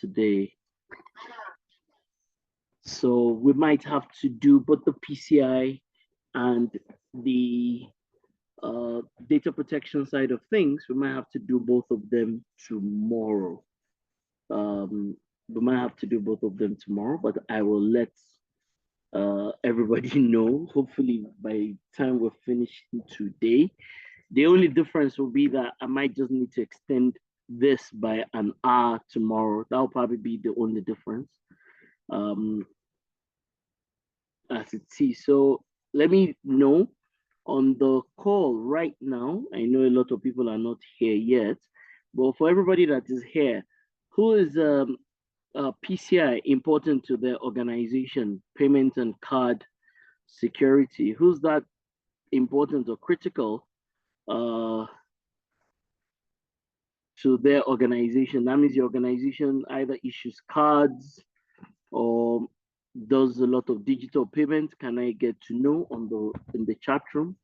today. So we might have to do both the PCI and the data protection side of things. We might have to do both of them tomorrow. We might have to do both of them tomorrow, but I will let everybody know. Hopefully by the time we're finished today. The only difference will be that I might just need to extend this by an hour tomorrow. That'll probably be the only difference. As it is. So let me know on the call right now. I know a lot of people are not here yet, but for everybody that is here, who is PCI important to their organization, payment and card security? Who's that important or critical to their organization? That means the organization either issues cards or does a lot of digital payments. Can I get to know in the chat room?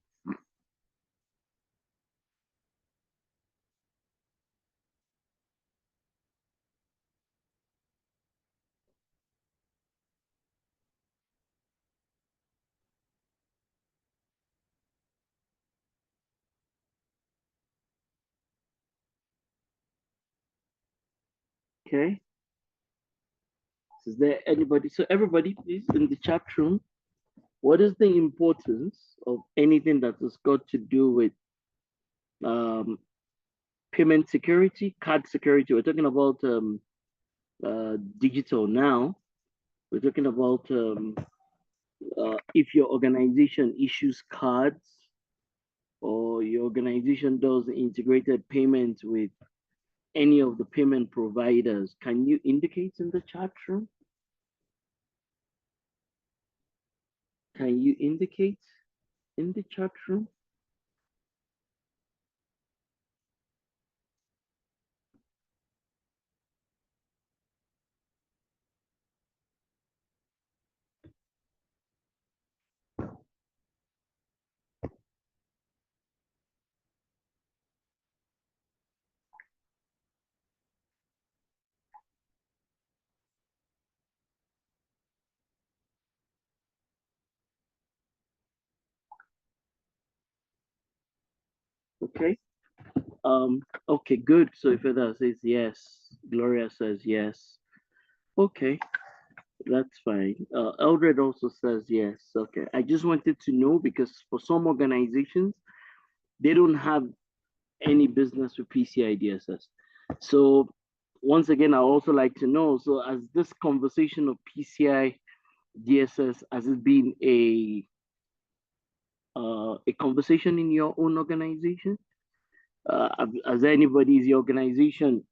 Okay. Is there anybody? So everybody, please, in the chat room, what is the importance of anything that has got to do with payment security, card security? We're talking about digital now. We're talking about if your organization issues cards or your organization does integrated payments with any of the payment providers. Can you indicate in the chat room? Can you indicate in the chat room? Okay. Okay, good. So if that says yes, Gloria says yes. Okay, that's fine. Eldred also says yes. Okay, I just wanted to know because for some organizations, they don't have any business with PCI DSS. So once again, I also like to know, so as this conversation of PCI DSS, has it been a conversation in your own organization? Has anybody in the organization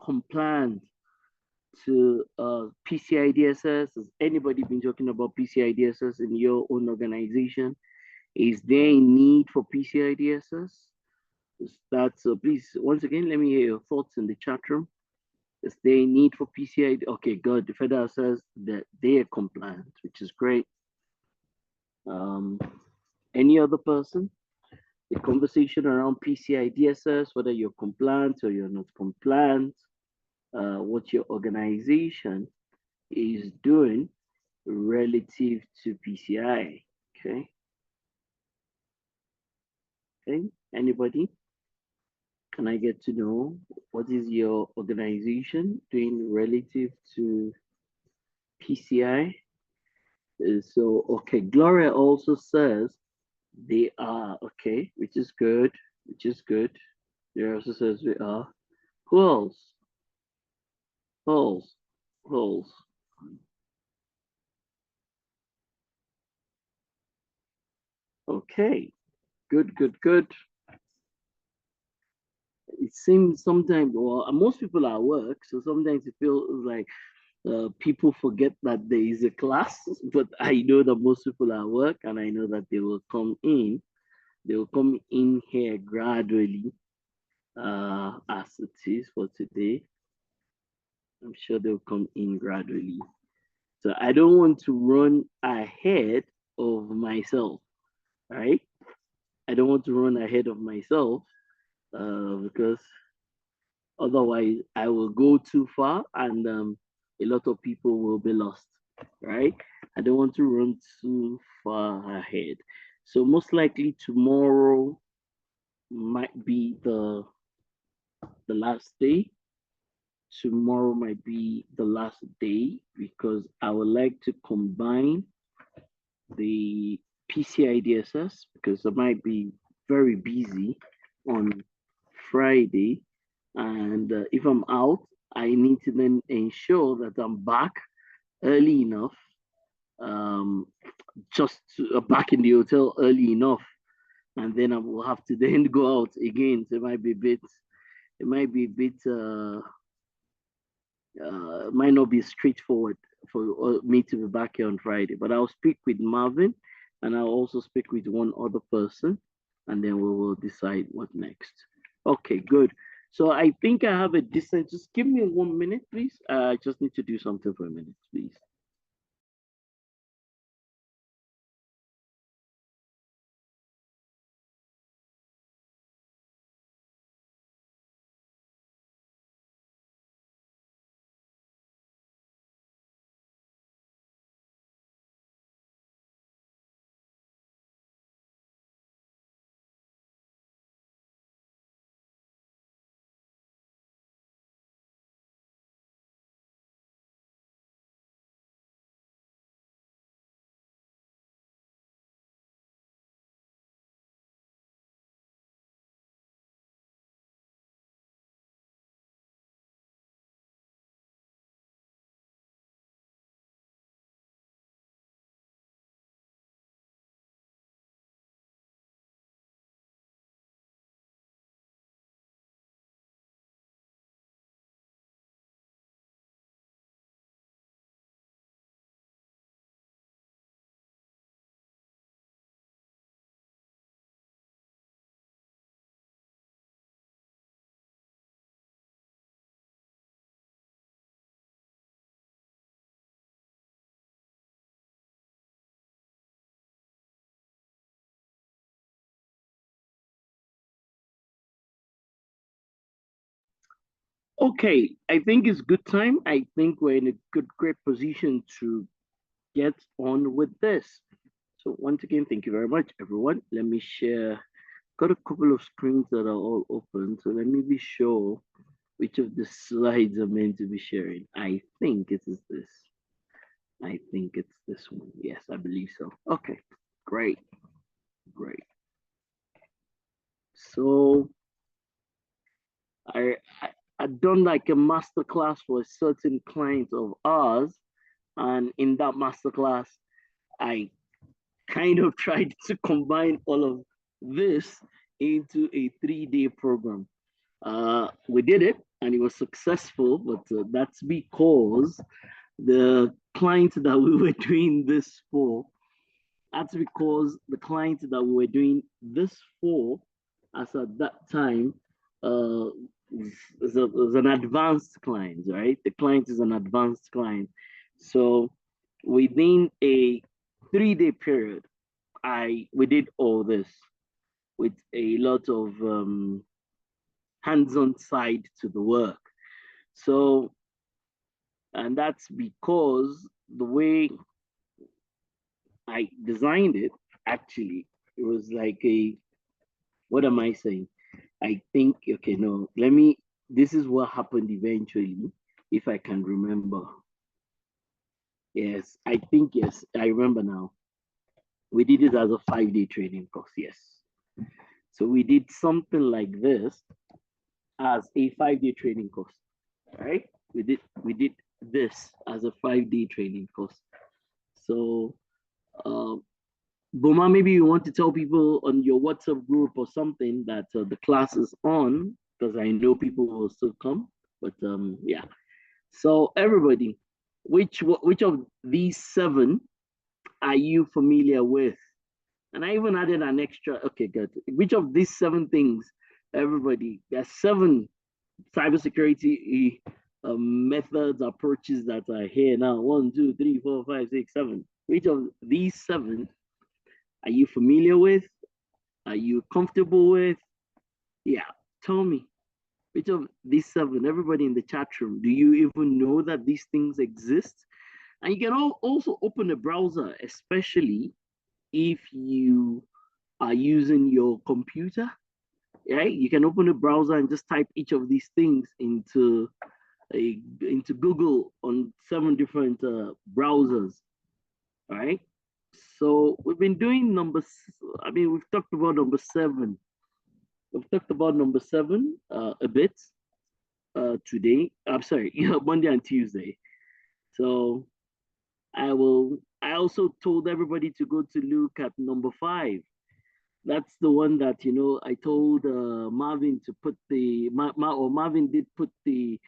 compliant to PCI DSS? Has anybody been talking about PCI DSS in your own organization? Is there a need for PCI DSS? That's please once again let me hear your thoughts in the chat room. Is there a need for PCI? Okay, good. The federal says that they are compliant, which is great. Any other person? The conversation around PCI DSS, whether you're compliant or you're not compliant, what your organization is doing relative to PCI. Okay. Okay. Anybody? Can I get to know what is your organization doing relative to PCI? So, okay, Gloria also says they are okay, which is good, which is good. Gloria also says we are. Who else? Who else? Who else? Okay, good, good, good. It seems sometimes, well, most people are at work, so sometimes it feels like people forget that there is a class, but I know that most people are at work and I know that they will come in. They will come in here gradually as it is for today. I'm sure they'll come in gradually. So I don't want to run ahead of myself, right? I don't want to run ahead of myself because Otherwise, I will go too far and a lot of people will be lost, right? I don't want to run too far ahead. So most likely tomorrow might be the last day. Tomorrow might be the last day because I would like to combine the PCI DSS because I might be very busy on Friday. And if I'm out, I need to then ensure that I'm back early enough, um, back in the hotel early enough. And then I will have to then go out again. So it might be a bit, might not be straightforward for me to be back here on Friday. But I'll speak with Marvin and I'll also speak with one other person and then we will decide what next. Okay, good. So I think I have a decent, just give me 1 minute, please. I just need to do something for a minute, please. Okay, I think it's good time. I think we're in a great position to get on with this. So once again, thank you very much, everyone. Let me share. Got a couple of screens that are all open, so let me be sure which of the slides are meant to be sharing. I think it is this. I think it's this one. Yes, I believe so. Okay, great, great. So I've done like a masterclass for a certain client of ours, and in that masterclass, I kind of tried to combine all of this into a 3-day program. We did it and it was successful, but that's because the client that we were doing this for, that's because the client that we were doing this for, as at that time, uh, is an advanced client, right? The client is an advanced client. So within a 3-day period, we did all this with a lot of hands-on side to the work. So, and that's because the way I designed it, actually, it was like what am I saying? I think, okay, no, this is what happened eventually, if I can remember. Yes, I think, yes, I remember now. We did it as a 5-day training course, yes. So we did something like this as a 5-day training course, right? We did this as a 5-day training course. So, Boma, maybe you want to tell people on your WhatsApp group or something that the class is on, because I know people will still come. But yeah. So everybody, which of these 7 are you familiar with? And I even added an extra. Okay, good. Which of these 7 things, everybody? There's 7 cybersecurity methods, approaches that are here now. 1, 2, 3, 4, 5, 6, 7. Which of these 7 are you familiar with? Are you comfortable with? Yeah, tell me. Which of these seven, everybody in the chat room, do you even know that these things exist? And you can also open a browser, especially if you are using your computer, right? You can open a browser and just type each of these things into Google on 7 different browsers, right? So we've been doing we've talked about number 7. We've talked about number 7 a bit today. I'm sorry, Monday and Tuesday. So I also told everybody to go to look at number 5. That's the one that, I told Marvin to put Marvin did put the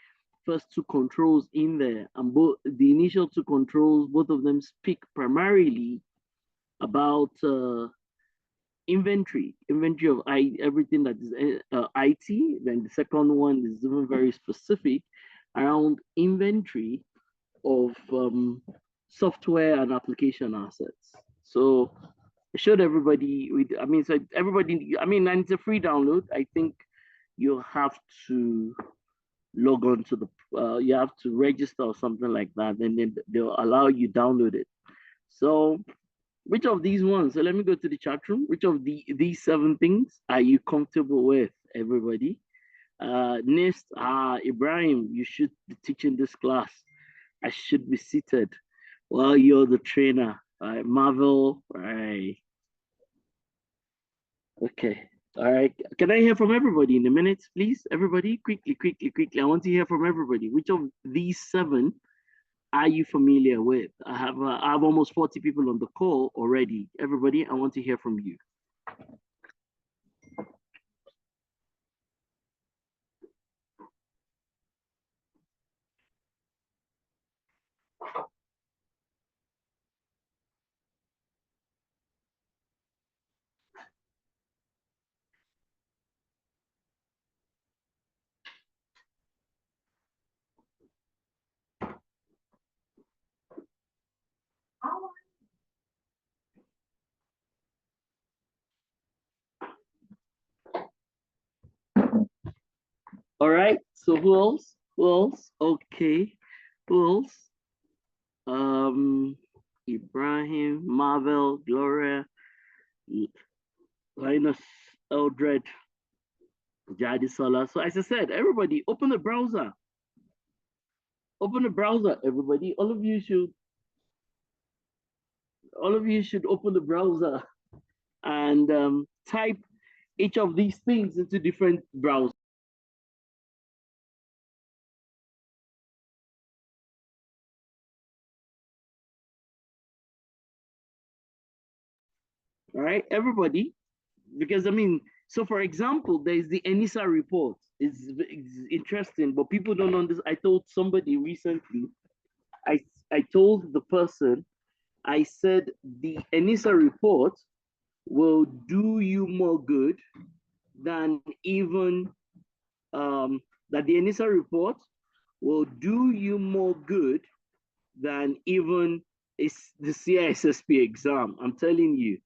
first 2 controls in there. And both the initial 2 controls, both of them speak primarily about inventory of everything that is IT. Then the second one is even very specific around inventory of software and application assets. So I showed everybody. So everybody. And it's a free download. I think you have to log on to the. You have to register or something like that, and then they'll allow you download it. So, which of these ones? So let me go to the chat room. Which of these 7 things are you comfortable with, everybody? NIST, Ibrahim, you should be teaching this class. I should be seated while you're the trainer. Marvel, right? Okay. All right. Can I hear from everybody in a minute, please? Everybody, quickly. I want to hear from everybody. Which of these 7 are you familiar with? I have almost 40 people on the call already. Everybody, I want to hear from you. All right. So who else? Okay. Who else? Ibrahim, Marvel, Gloria, Linus, Eldred, Jadisola. So as I said, everybody, open the browser. Open the browser, everybody. All of you should open the browser and type each of these things into different browsers. All right, everybody, because so for example, there's the NISA report. It's interesting, but people don't understand. I told somebody recently, I told the person, I said the NISA report will do you more good than even that the NISA report will do you more good than even the CISSP exam. I'm telling you,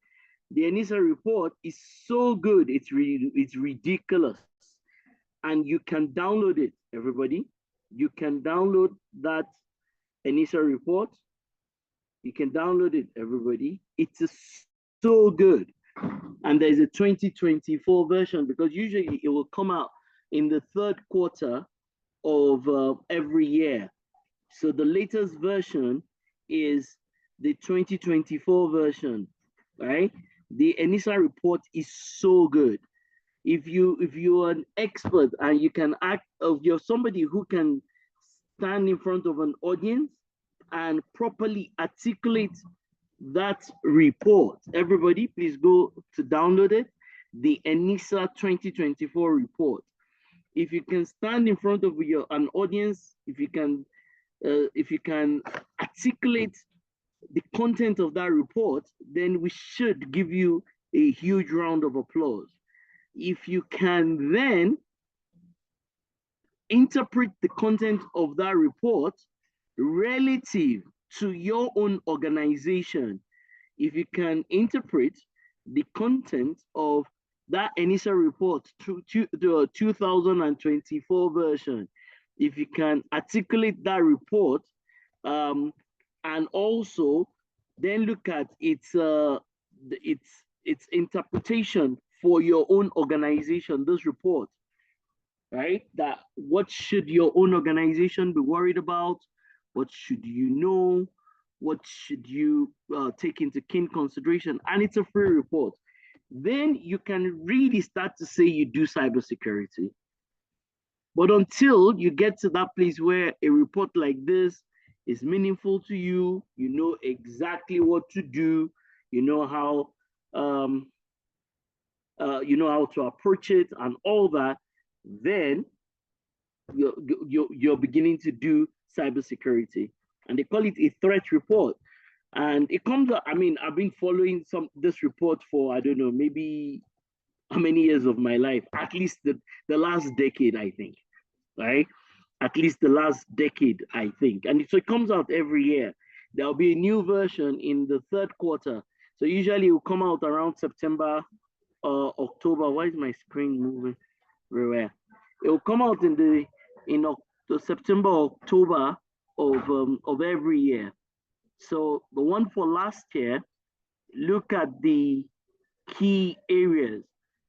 the NISA report is so good, it's ridiculous. And you can download it, everybody. You can download that NISA report. You can download it, everybody. It's so good. And there's a 2024 version, because usually it will come out in the 3rd quarter of every year. So the latest version is the 2024 version, right? The NISA report is so good. If you're an expert and you can act, you're somebody who can stand in front of an audience and properly articulate that report, everybody, please go to download it. The NISA 2024 report. If you can stand in front of an audience, if you can articulate the content of that report, then we should give you a huge round of applause. If you can then interpret the content of that report relative to your own organization, if you can interpret the content of that initial report to the 2024 version, if you can articulate that report, and also then look at its interpretation for your own organization, this report, right? That what should your own organization be worried about? What should you know? What should you take into keen consideration? And it's a free report. Then you can really start to say you do cybersecurity. But until you get to that place where a report like this is meaningful to you, you know exactly what to do, you know how to approach it and all that, then you're beginning to do cybersecurity. And they call it a threat report. And it comes out, I mean, I've been following this report for, I don't know, maybe how many years of my life, at least the last decade, I think, right? At least the last decade, I think. And so it comes out every year. There'll be a new version in the third quarter. So usually it will come out around September or October. Why is my screen moving everywhere? It will come out in the September, October of every year. So the one for last year, look at the key areas.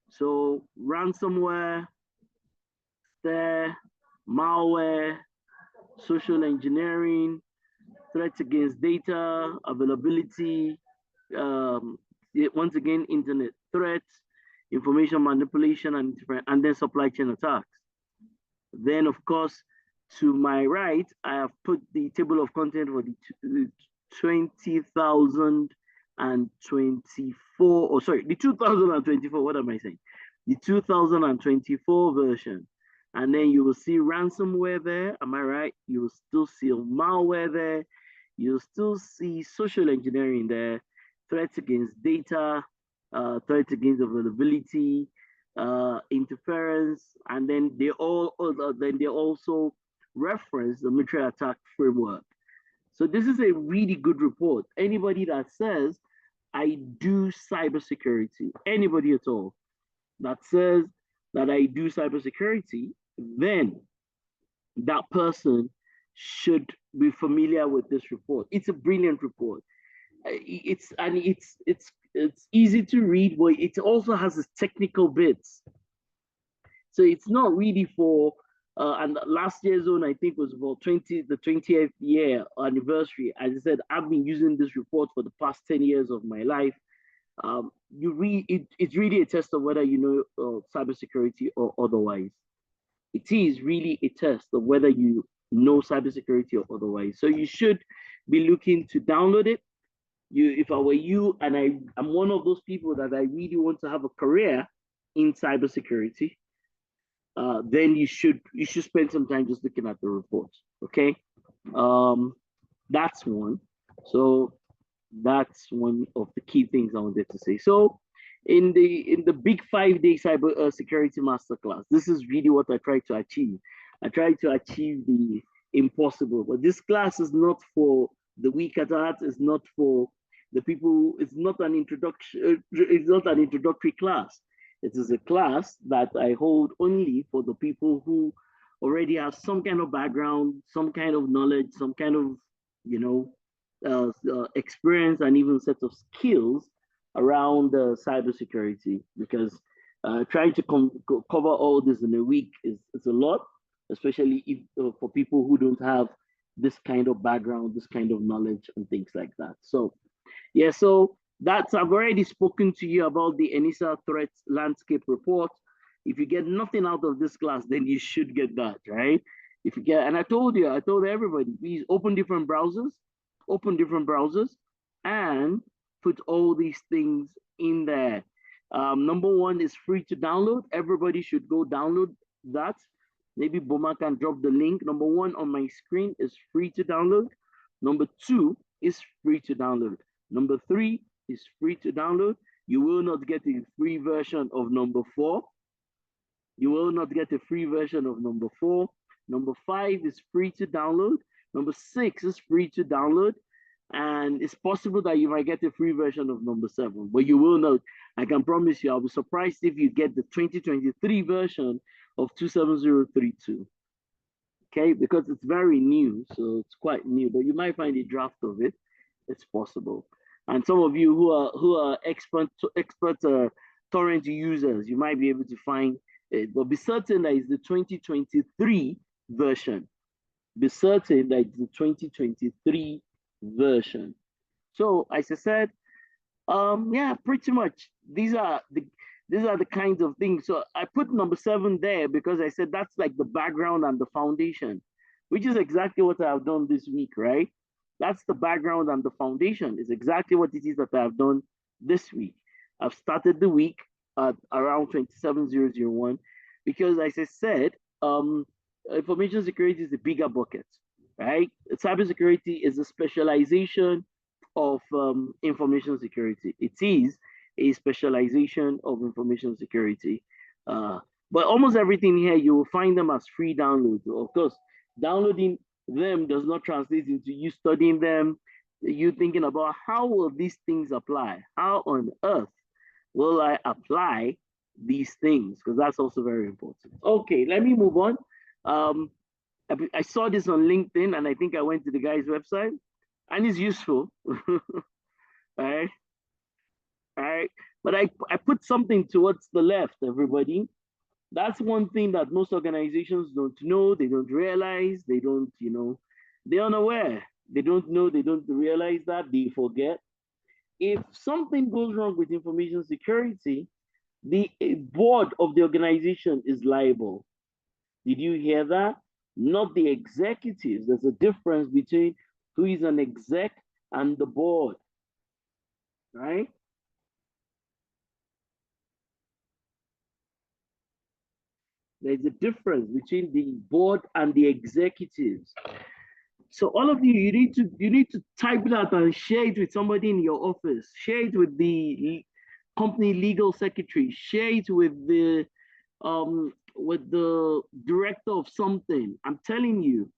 So ransomware, there, malware, social engineering, threats against data, availability, once again, internet threats, information manipulation, and then supply chain attacks. Then, of course, to my right, I have put the table of content for the 2024, or sorry, the 2024, what am I saying? The 2024 version. And then you will see ransomware there, am I right? You will still see malware there. You'll still see social engineering there, threats against data, threats against availability, interference, and then they also reference the military attack framework. So this is a really good report. Anybody that says, I do cybersecurity, anybody at all that says that I do cybersecurity, then that person should be familiar with this report. It's a brilliant report. It's easy to read, but it also has its technical bits. So it's not really for and last year's one, I think, was about the 20th year anniversary. As I said, I've been using this report for the past 10 years of my life. It's really a test of whether you know cybersecurity or otherwise. It is really a test of whether you know cybersecurity or otherwise. So you should be looking to download it. If I were you, and I'm one of those people that I really want to have a career in cybersecurity, then you should spend some time just looking at the reports. Okay, that's one. So that's one of the key things I wanted to say. So in the big 5-day cyber security masterclass, this is really what I try to achieve. I try to achieve the impossible, but this class is not for the weak at heart. It's not for the people. It's not an introduction. It's not an introductory class. It is a class that I hold only for the people who already have some kind of background, some kind of knowledge, some kind of experience, and even set of skills around cybersecurity. Because trying to cover all this in a week is a lot, especially if for people who don't have this kind of background, this kind of knowledge, and things like that. So yeah, so I've already spoken to you about the NIST Threats Landscape Report. If you get nothing out of this class, then you should get that, right? If you get, and I told everybody, please open different browsers, and put all these things in there. Number one is free to download. Everybody should go download that. Maybe Boma can drop the link. Number one on my screen is free to download. Number two is free to download. Number three is free to download. You will not get a free version of number four. You will not get a free version of number four. Number five is free to download. Number six is free to download. And it's possible that you might get a free version of number 7, but you will not. I can promise you, I'll be surprised if you get the 2023 version of 27032. Okay, because it's very new, so it's quite new, but you might find a draft of it. It's possible. And some of you who are expert torrent users, you might be able to find it. But be certain that it's the 2023 version. Be certain that it's the 2023 version. So as I said, yeah, pretty much these are the kinds of things. So I put number 7 there because I said that's like the background and the foundation, which is exactly what I've done this week, right? That's the background and the foundation is exactly what it is that I've done this week. I've started the week at around 27001 because as I said, information security is a bigger bucket, right? Cybersecurity is a specialization of information security. It is a specialization of information security. Uh, but almost everything here, you will find them as free downloads. Of course, downloading them does not translate into you studying them, you thinking about how will these things apply? How on earth will I apply these things? Because that's also very important. Okay, let me move on. Um, I saw this on LinkedIn and I think I went to the guy's website and it's useful. All right. All right. But I put something towards the left, everybody. That's one thing that most organizations don't know, they don't realize, they don't, they're unaware. They don't know, they don't realize that, they forget. If something goes wrong with information security, the board of the organization is liable. Did you hear that? Not the executives. There's a difference between who is an exec and the board, right? There's a difference between the board and the executives. So all of you, you need to type that and share it with somebody in your office. Share it with the company legal secretary. Share it with the director of something. I'm telling you,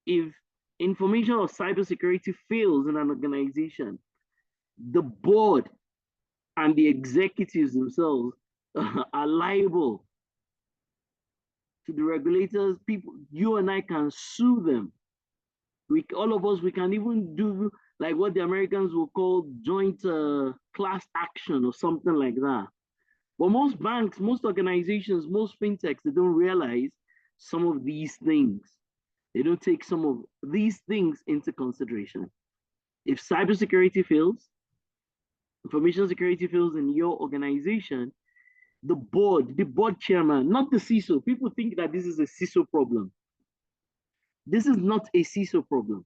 if information or cybersecurity fails in an organization, the board and the executives themselves are liable to the regulators. People, you and I can sue them. All of us, we can even do like what the Americans will call joint class action or something like that. But most banks, most organizations, most fintechs, they don't realize some of these things. They don't take some of these things into consideration. If cybersecurity fails, information security fails in your organization, the board chairman, not the CISO. People think that this is a CISO problem. This is not a CISO problem.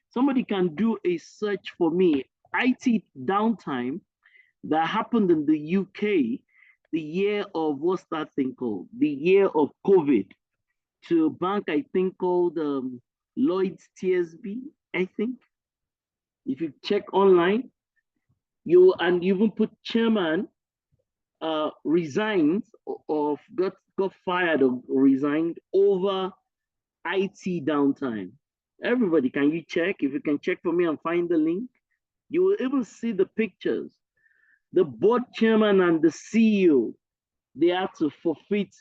Somebody can do a search for me. IT downtime that happened in the UK, the year of what's that thing called? The year of COVID, to a bank I think called Lloyd's TSB, I think. If you check online, you even put chairman resigned or got fired or resigned over IT downtime. Everybody, can you check? If you can check for me and find the link, you will even see the pictures. The board chairman and the CEO, they had to forfeit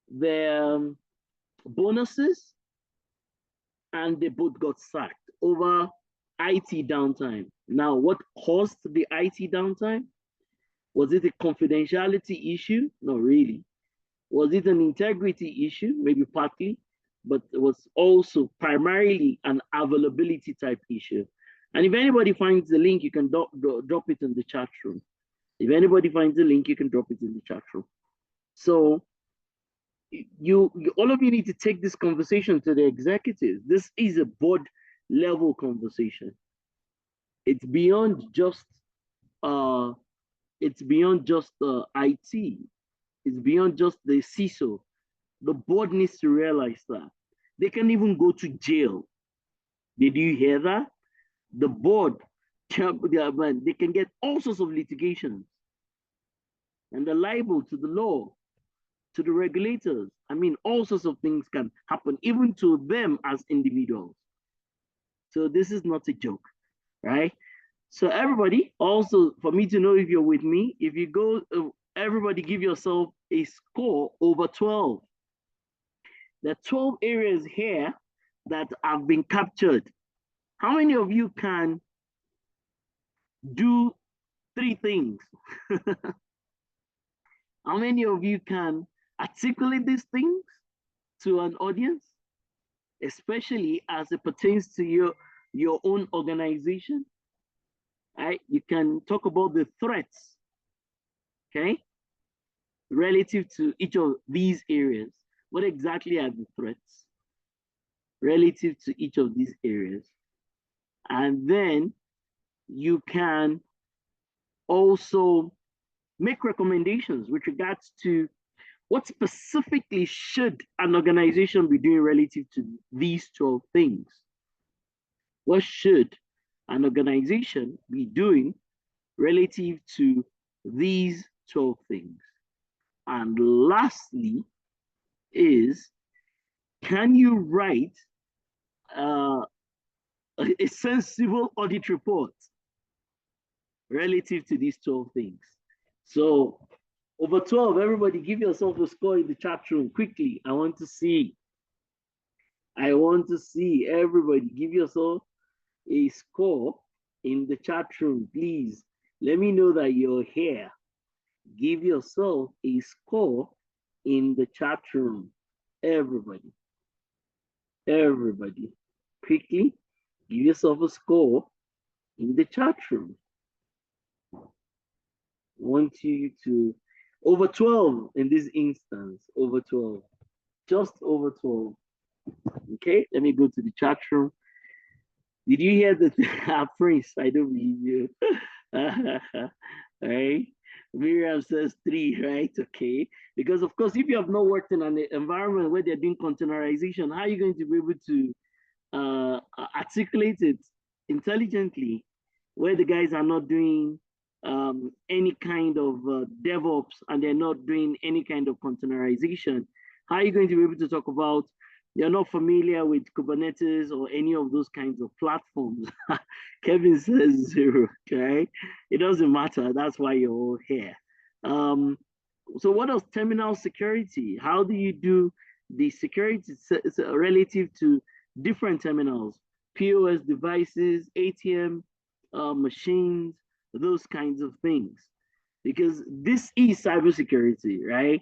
their bonuses and they both got sacked over IT downtime. Now, what caused the IT downtime? Was it a confidentiality issue? Not really. Was it an integrity issue? Maybe partly, but it was also primarily an availability type issue. And if anybody finds the link, you can drop it in the chat room. If anybody finds the link, you can drop it in the chat room. So all of you need to take this conversation to the executives. This is a board level conversation. It's beyond just uh IT. It's beyond just the CISO. The board needs to realize that. They can even go to jail. Did you hear that? The board, they can get all sorts of litigations and they're liable to the law, to the regulators. I mean, all sorts of things can happen, even to them as individuals. So this is not a joke, right? So everybody, also for me to know if you're with me, if you go, everybody give yourself a score over 12. There are 12 areas here that have been captured. How many of you can do 3 things? How many of you can articulate these things to an audience, especially as it pertains to your own organization? Right? You can talk about the threats, okay, relative to each of these areas. What exactly are the threats relative to each of these areas? And then you can also make recommendations with regards to what specifically should an organization be doing relative to these 12 things. What should an organization be doing relative to these 12 things? And lastly is, can you write a sensible audit report relative to these 12 things? So over 12, everybody give yourself a score in the chat room quickly. I want to see everybody give yourself a score in the chat room, please. Let me know that you're here. Give yourself a score in the chat room. Everybody, quickly give yourself a score in the chat room. I want you to, over 12 in this instance, over 12, just over 12. Okay, let me go to the chat room. Did you hear the Prince? I don't believe you. All right. Miriam says 3, right? Okay. Because of course, if you have not worked in an environment where they're doing containerization, how are you going to be able to articulate it intelligently, where the guys are not doing any kind of DevOps and they're not doing any kind of containerization? How are you going to be able to talk about you're not familiar with Kubernetes or any of those kinds of platforms? Kevin says 0, okay? It doesn't matter. That's why you're all here. So what else? Terminal security. How do you do the security relative to different terminals, POS devices, ATM machines, those kinds of things? Because this is cybersecurity, right?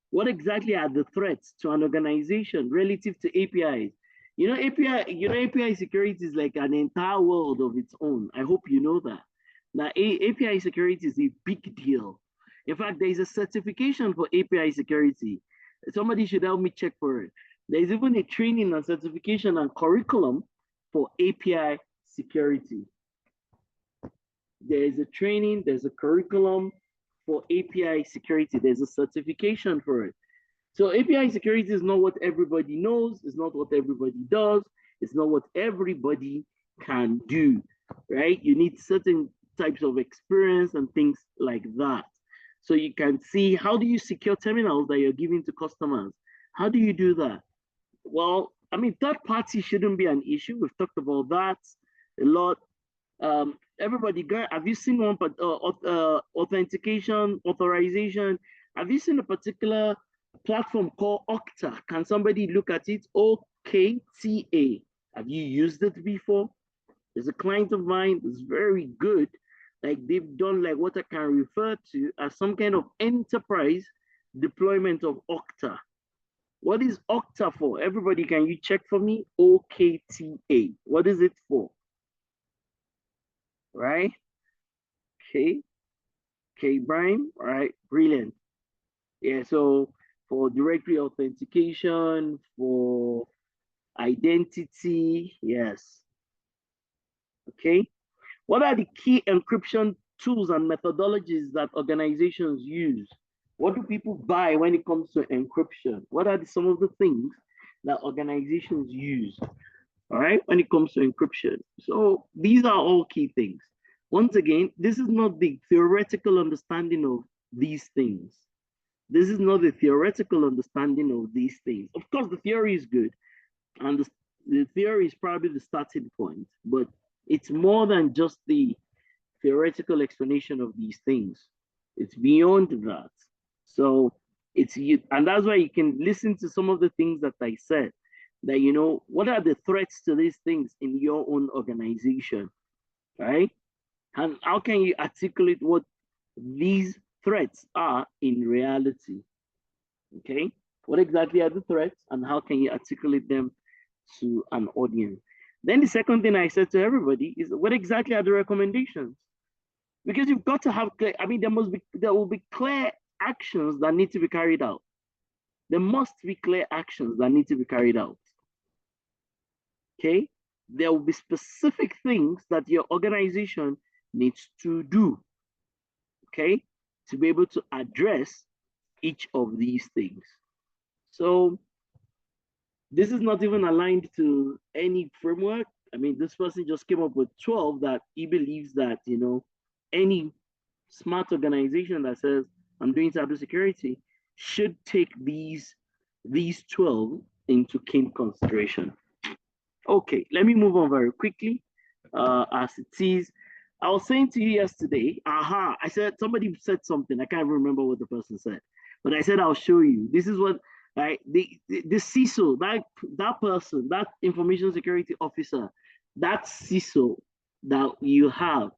What exactly are the threats to an organization relative to APIs? API security is like an entire world of its own. I hope you know that. Now, API security is a big deal. In fact, there is a certification for API security. Somebody should help me check for it. There is even a training and certification and curriculum for API security. There is a training, there's a curriculum for API security. There's a certification for it. So API security is not what everybody knows. It's not what everybody does. It's not what everybody can do, right? You need certain types of experience and things like that. So you can see, how do you secure terminals that you're giving to customers? How do you do that? Well, I mean, third party shouldn't be an issue. We've talked about that a lot. Everybody, have you seen one authentication, authorization? Have you seen a particular platform called Okta? Can somebody look at it? OKTA. Have you used it before? There's a client of mine that's very good. Like, they've done like what I can refer to as some kind of enterprise deployment of Okta. What is Okta for? Everybody, can you check for me? OKTA. What is it for? Right? Okay. Okay, Brian. All right, brilliant. Yeah, so for directory authentication, for identity, yes. Okay. What are the key encryption tools and methodologies that organizations use? What do people buy when it comes to encryption? What are some of the things that organizations use, all right, when it comes to encryption? So these are all key things. Once again, this is not the theoretical understanding of these things. This is not the theoretical understanding of these things. Of course, the theory is good, and the theory is probably the starting point, but It's more than just the theoretical explanation of these things. It's beyond that. So it's you, and that's why you can listen to some of the things that I said. That what are the threats to these things in your own organization, right? And how can you articulate what these threats are in reality? Okay, what exactly are the threats, and how can you articulate them to an audience? Then the second thing I said to everybody is, what exactly are the recommendations? Because you've got to have clear, I mean, there will be clear actions that need to be carried out. There must be clear actions that need to be carried out. Okay? There will be specific things that your organization needs to do. Okay? To be able to address each of these things. So this is not even aligned to any framework. I mean, this person just came up with 12 that he believes that, any smart organization that says, I'm doing cybersecurity, should take these 12 into keen consideration. Okay, let me move on very quickly. As it is, I was saying to you yesterday, I said, somebody said something, I can't remember what the person said, but I said, I'll show you. This is what, right, the CISO, that person, that information security officer, that CISO that you have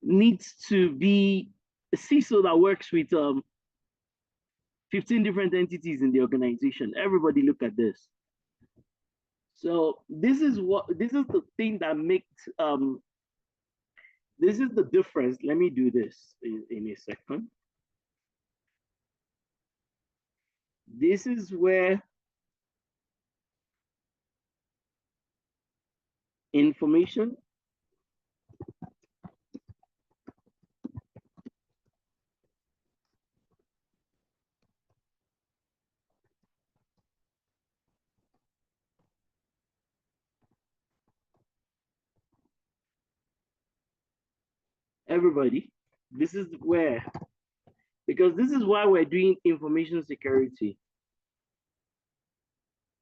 needs to be a CISO that works with 15 different entities in the organization. Everybody look at this. So this is the thing that makes this is the difference. Let me do this in a second. This is where information everybody, this is where, because this is why we're doing information security.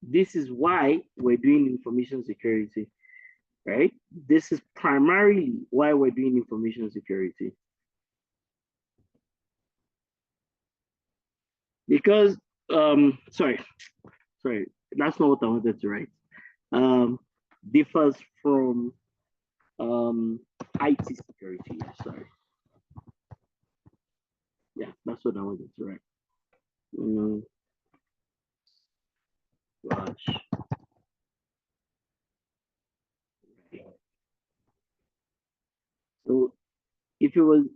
This is why we're doing information security, right? This is primarily why we're doing information security. Because, sorry, that's not what I wanted to write. Differs from IT security, sorry. Yeah, that's what I wanted to write. Gosh. So if it was,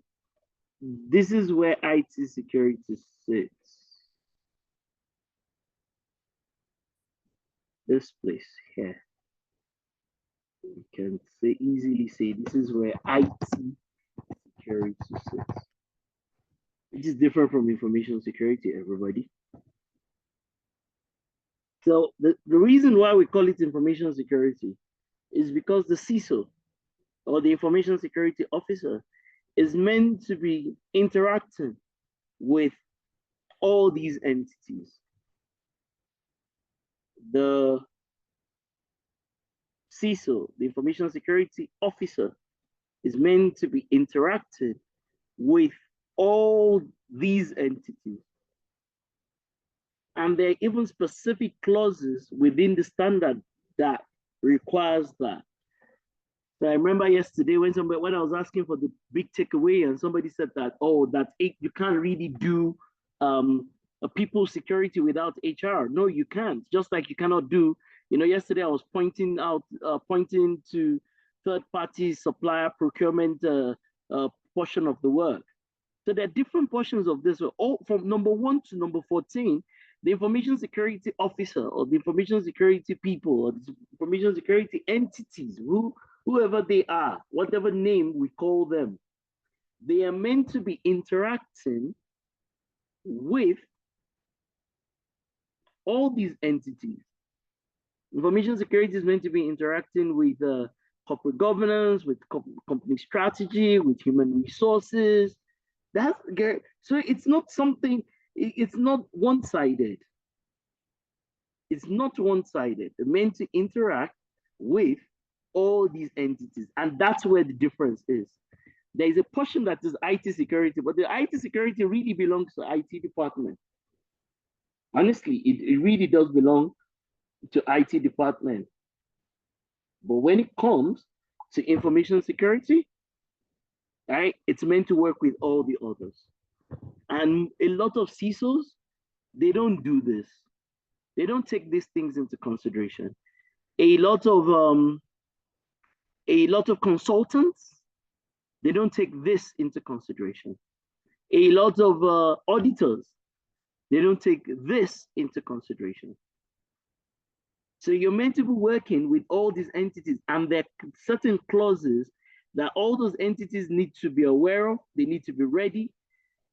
this is where IT security sits. This place here. You can easily say this is where IT security sits. It is different from information security, everybody. So the reason why we call it information security is because the CISO, or the information security officer, is meant to be interacting with all these entities. The CISO, the information security officer, is meant to be interacting with all these entities. And there are even specific clauses within the standard that requires that. So I remember yesterday when I was asking for the big takeaway, and somebody said that, oh, you can't really do a people security without HR. No, you can't. Just like you cannot do, yesterday I was pointing to third-party supplier procurement portion of the work. So there are different portions of this. All from number 1 to number 14, the information security officer, or the information security people, or the information security entities, whoever they are, whatever name we call them, they are meant to be interacting with all these entities. Information security is meant to be interacting with corporate governance, with company strategy, with human resources. So it's not something, it's not one-sided. It's not one-sided. They're meant to interact with all these entities. And that's where the difference is. There is a portion that is IT security, but the IT security really belongs to IT department. Honestly, it really does belong to IT department. But when it comes to information security, right, it's meant to work with all the others. And a lot of CISOs, they don't do this. They don't take these things into consideration. A lot of consultants, they don't take this into consideration. A lot of auditors, they don't take this into consideration. So you're meant to be working with all these entities, and there are certain clauses that all those entities need to be aware of. They need to be ready.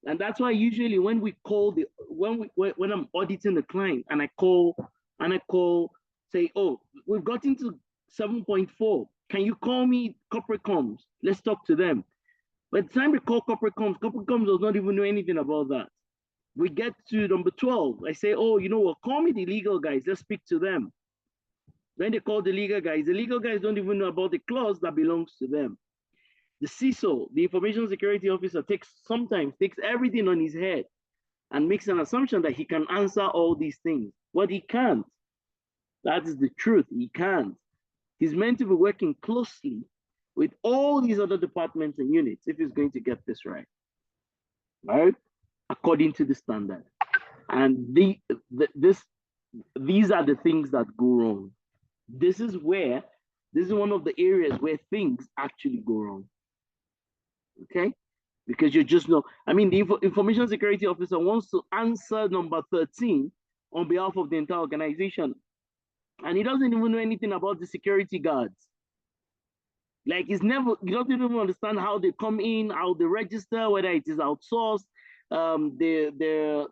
And that's why usually when we call when I'm auditing the client and I call, say, oh, we've gotten to 7.4. Can you call me corporate comms? Let's talk to them. By the time we call corporate comms does not even know anything about that. We get to number 12. I say, oh, you know what? Call me the legal guys. Let's speak to them. Then they call the legal guys don't even know about the clause that belongs to them. The CISO, the information security officer, sometimes takes everything on his head and makes an assumption that he can answer all these things. But he can't. That is the truth. He can't. He's meant to be working closely with all these other departments and units if he's going to get this right, according to the standard. And these are the things that go wrong. This is one of the areas where things actually go wrong. Okay? Because you just know, I mean, the information security officer wants to answer number 13 on behalf of the entire organization. And he doesn't even know anything about the security guards. Like he doesn't even understand how they come in, how they register, whether it is outsourced, their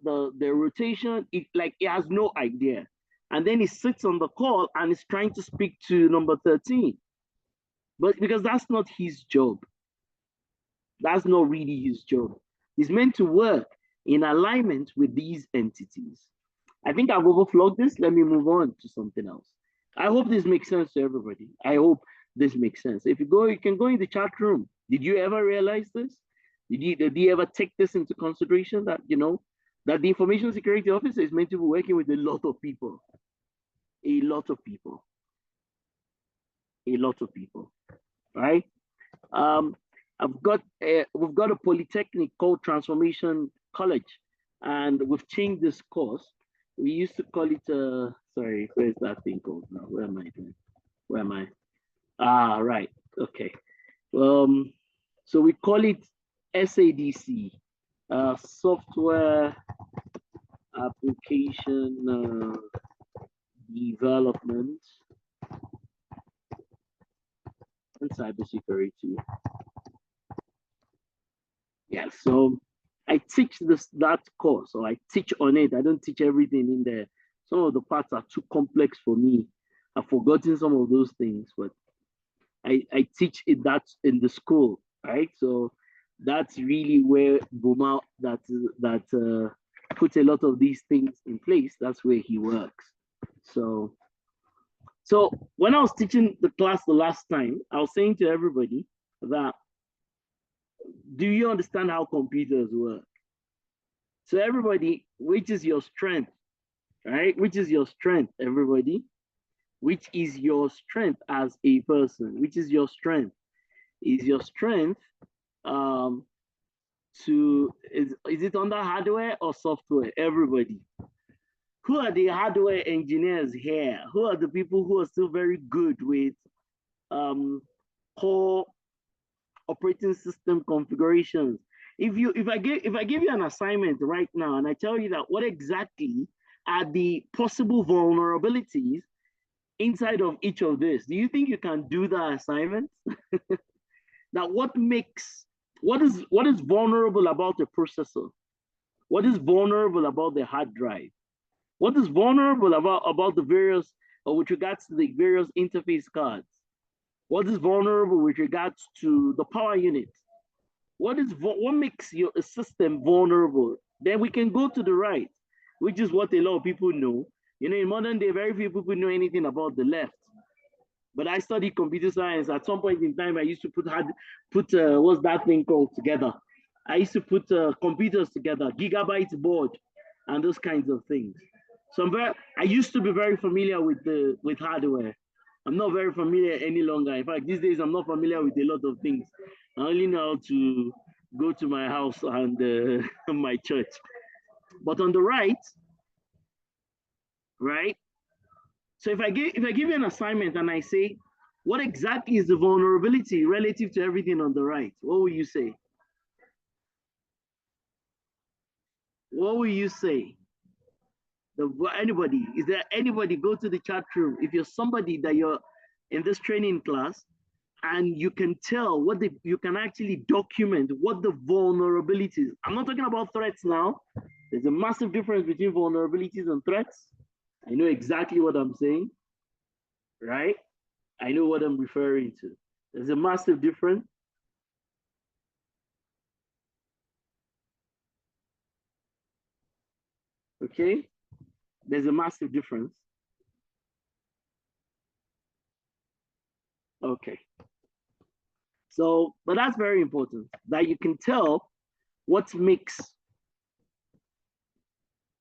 rotation. He has no idea. And then he sits on the call and is trying to speak to number 13. But because that's not his job. That's not really his job. He's meant to work in alignment with these entities. I think I've overflowed this. Let me move on to something else. I hope this makes sense to everybody. I hope this makes sense. If you can go in the chat room. Did you ever realize this? Did you ever take this into consideration that, that the information security officer is meant to be working with a lot of people? A lot of people. A lot of people, right? we've got a polytechnic called Transformation College, and we've changed this course. We used to call it, sorry, where's that thing called now? Where am I doing? Where am I? Ah, right, okay. So we call it SADC, Software Application Development and Cybersecurity. Yeah, so I teach that course, or I teach on it. I don't teach everything in there. Some of the parts are too complex for me. I've forgotten some of those things, but I teach it that in the school, right? So that's really where Buma that puts a lot of these things in place. That's where he works. So when I was teaching the class the last time, I was saying to everybody that, do you understand how computers work? So everybody, which is your strength, right? Which is your strength, everybody? Which is your strength as a person? Which is your strength? Is your strength is it under hardware or software? Everybody. Who are the hardware engineers here? Who are the people who are still very good with core operating system configurations? If I give you an assignment right now and I tell you that what exactly are the possible vulnerabilities inside of each of this, do you think you can do that assignment? Now, what is vulnerable about the processor? What is vulnerable about the hard drive? What is vulnerable about the various, or with regards to the various interface cards? What is vulnerable with regards to the power unit? What makes your system vulnerable? Then we can go to the right, which is what a lot of people know. In modern day, very few people know anything about the left. But I studied computer science. At some point in time, I used to put what's that thing called together? I used to put computers together, gigabyte board, and those kinds of things. So I used to be very familiar with hardware. I'm not very familiar any longer. In fact, these days I'm not familiar with a lot of things. I only know how to go to my house and my church. But on the right? So if I give you an assignment and I say, what exactly is the vulnerability relative to everything on the right? What will you say? What will you say? Anybody? Is there anybody? Go to the chat room. If you're somebody that you're in this training class and you can tell you can actually document what the vulnerabilities. I'm not talking about threats now. There's a massive difference between vulnerabilities and threats. I know exactly what I'm saying, right? I know what I'm referring to. There's a massive difference. Okay? There's a massive difference. Okay. So, but that's very important that you can tell what makes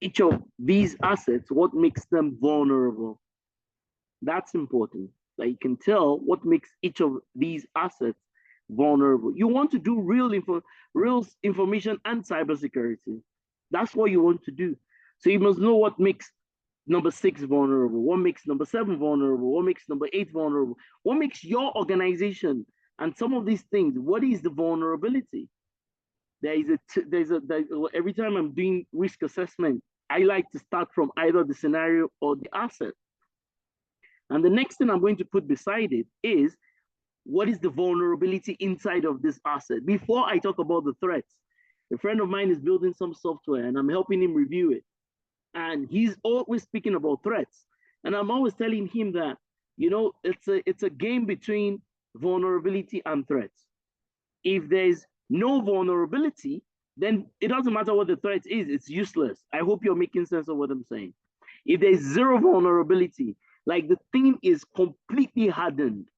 each of these assets, what makes them vulnerable. That's important that you can tell what makes each of these assets vulnerable. You want to do real information and cybersecurity. That's what you want to do. So you must know what makes number 6 vulnerable, what makes number 7 vulnerable, what makes number 8 vulnerable, what makes your organization and some of these things. What is the vulnerability? Every time I'm doing risk assessment, I like to start from either the scenario or the asset. And the next thing I'm going to put beside it is, what is the vulnerability inside of this asset? Before I talk about the threats, a friend of mine is building some software and I'm helping him review it. And he's always speaking about threats. And I'm always telling him that, it's a game between vulnerability and threats. If there's no vulnerability, then it doesn't matter what the threat is, it's useless. I hope you're making sense of what I'm saying. If there's zero vulnerability, like the thing is completely hardened,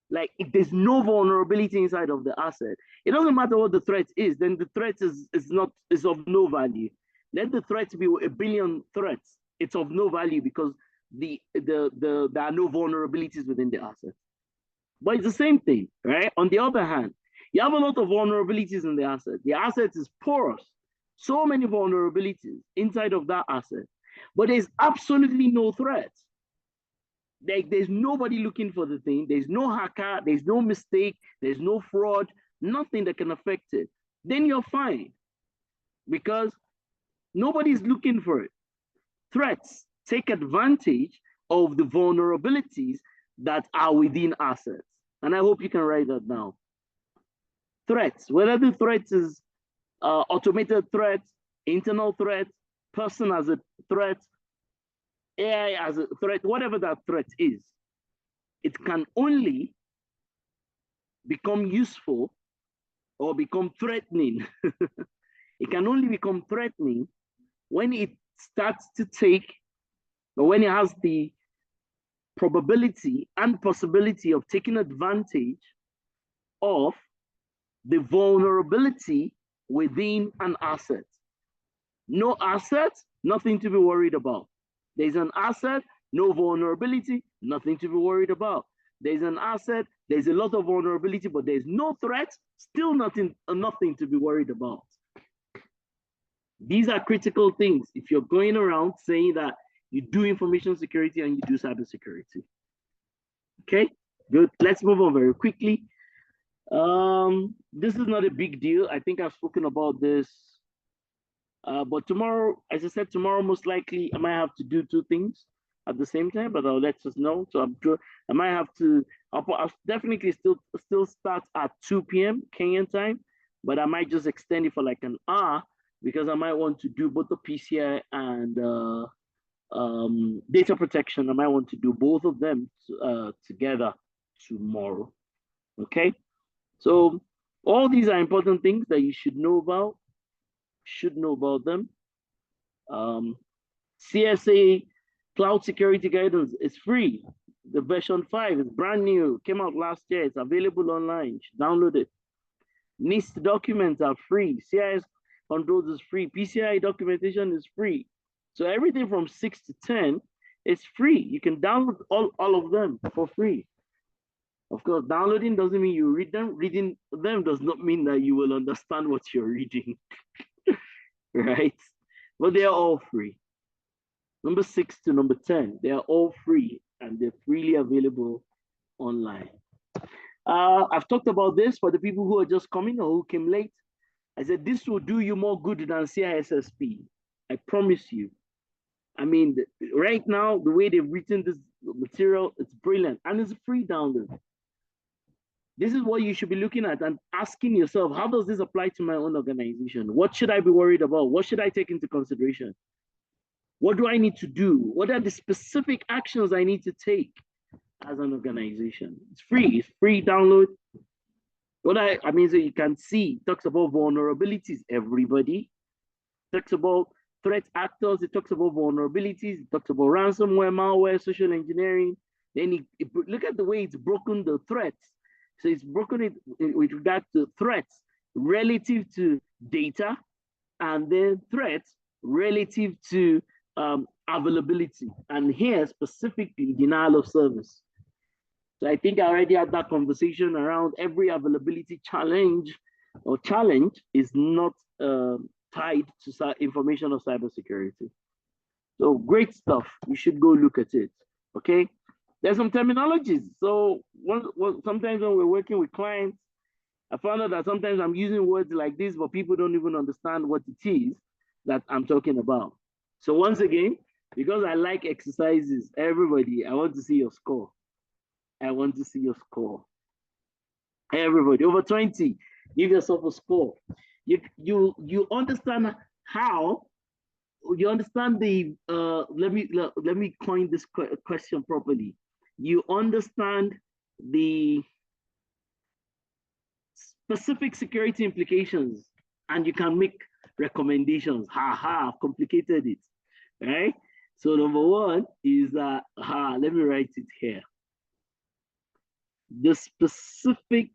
like if there's no vulnerability inside of the asset, it doesn't matter what the threat is, then the threat is of no value. Let the threat be 1 billion threats. It's of no value because there are no vulnerabilities within the asset. But it's the same thing, right? On the other hand, you have a lot of vulnerabilities in the asset. The asset is porous. So many vulnerabilities inside of that asset. But there's absolutely no threat. There's nobody looking for the thing. There's no hacker. There's no mistake. There's no fraud. Nothing that can affect it. Then you're fine because nobody's looking for it. Threats take advantage of the vulnerabilities that are within assets. And I hope you can write that down. Threats, whether the threat is automated threat, internal threat, person as a threat, AI as a threat, whatever that threat is, it can only become useful or become threatening. It can only become threatening when it starts to take, or when it has the probability and possibility of taking advantage of the vulnerability within an asset. No asset, nothing to be worried about. There's an asset, no vulnerability, nothing to be worried about. There's an asset, there's a lot of vulnerability, but there's no threat, still nothing to be worried about. These are critical things if you're going around saying that you do information security and you do cybersecurity. Okay, good. Let's move on very quickly. This is not a big deal. I think I've spoken about this. But tomorrow, as I said, tomorrow most likely I might have to do 2 things at the same time, but I'll let us know. So I'm sure I might have to. I'll definitely still start at 2 p.m. Kenyan time, but I might just extend it for like an hour because I might want to do both the PCI and data protection. I might want to do both of them together tomorrow. Okay, so all these are important things that you should know about. Should know about them. CSA Cloud Security Guidance is free. The version 5 is brand new, came out last year. It's available online. You should download it. NIST documents are free. CIS controls is free. PCI documentation is free. So everything from 6 to 10 is free. You can download all of them for free. Of course, downloading doesn't mean you read them. Reading them does not mean that you will understand what you're reading, right? But they are all free. Number 6 to number 10, they are all free and they're freely available online. I've talked about this for the people who are just coming or who came late. I said, this will do you more good than CISSP. I promise you. I mean, right now, the way they've written this material, it's brilliant and it's a free download. This is what you should be looking at and asking yourself, how does this apply to my own organization? What should I be worried about? What should I take into consideration? What do I need to do? What are the specific actions I need to take as an organization? It's free download. What I mean, so you can see, it talks about vulnerabilities, everybody. It talks about threat actors, it talks about vulnerabilities, it talks about ransomware, malware, social engineering. Then look at the way it's broken the threats. So it's broken it with regard to threats relative to data, and then threats relative to availability. And here specifically denial of service. So I think I already had that conversation around every availability challenge or challenge is not tied to information or cybersecurity. So great stuff. You should go look at it. Okay. There's some terminologies. So sometimes when we're working with clients, I found out that sometimes I'm using words like this, but people don't even understand what it is that I'm talking about. So once again, because I like exercises, everybody, I want to see your score. I want to see your score. Everybody, over 20, give yourself a score. You understand how, you understand the, let me coin this question properly. You understand the specific security implications and you can make recommendations. I've complicated it, right? So number one is that, let me write it here. The specific,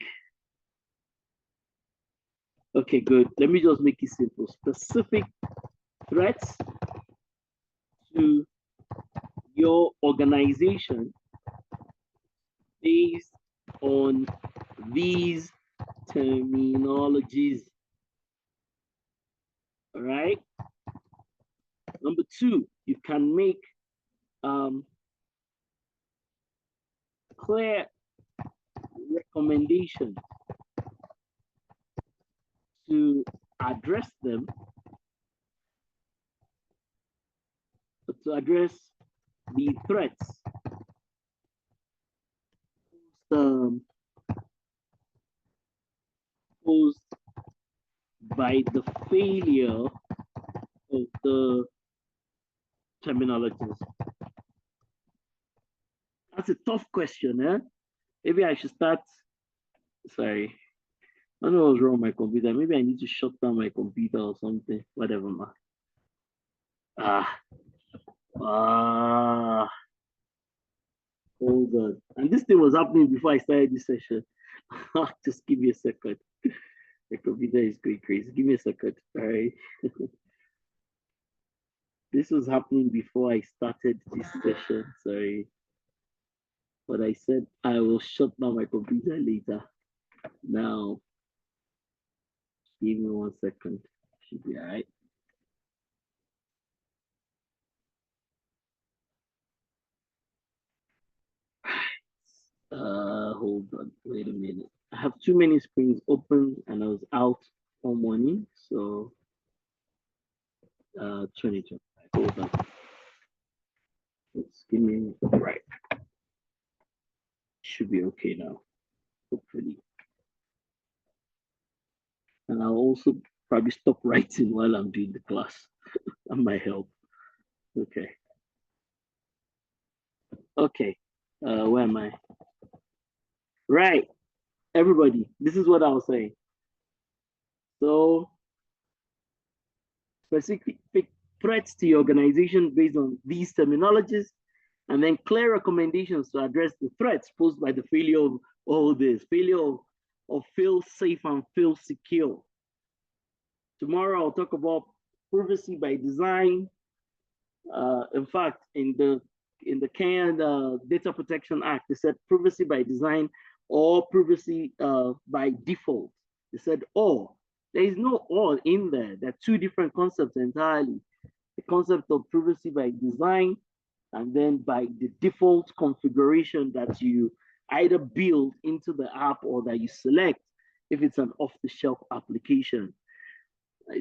okay, good. Let me just make it simple. Specific threats to your organization based on these terminologies. All right. Number two, you can make clear recommendations to address them, to address the threats posed by the failure of the terminologies. That's a tough question, eh? Maybe I should start. Sorry, I don't know what's wrong with my computer. Maybe I need to shut down my computer or something. Whatever, man. Hold on. And this thing was happening before I started this session. Just give me a second. The computer is going crazy. Give me a second. All right. This was happening before I started this session. Sorry. But I said I will shut down my computer later. Now, give me 1 second. Should be all right. Hold on. Wait a minute. I have too many screens open and I was out all morning. So, 2025. Hold on. Let's give me right. Should be okay now, hopefully. And I'll also probably stop writing while I'm doing the class. That might help. Okay. Okay. Where am I? Right. Everybody, this is what I was saying. So, specific threats to your organization based on these terminologies. And then clear recommendations to address the threats posed by the failure of all this, failure of feel safe and feel secure. Tomorrow I'll talk about privacy by design. In fact, in the Kenyan Data Protection Act, they said privacy by design or privacy by default. They said or. There is no or in there. There are two different concepts entirely. The concept of privacy by design and then by the default configuration that you either build into the app or that you select if it's an off-the-shelf application.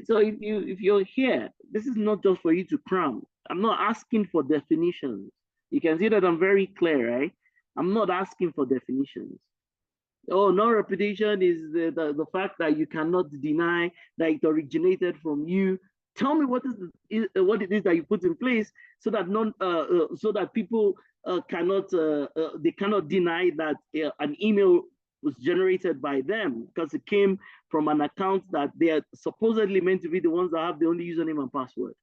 So if you're here, this is not just for you to cram. I'm not asking for definitions. You can see that I'm very clear, right? I'm not asking for definitions. Oh, non-reputation is the fact that you cannot deny that it originated from you. Tell me what what it is that you put in place so that so that people cannot they cannot deny that an email was generated by them because it came from an account that they are supposedly meant to be the ones that have the only username and password.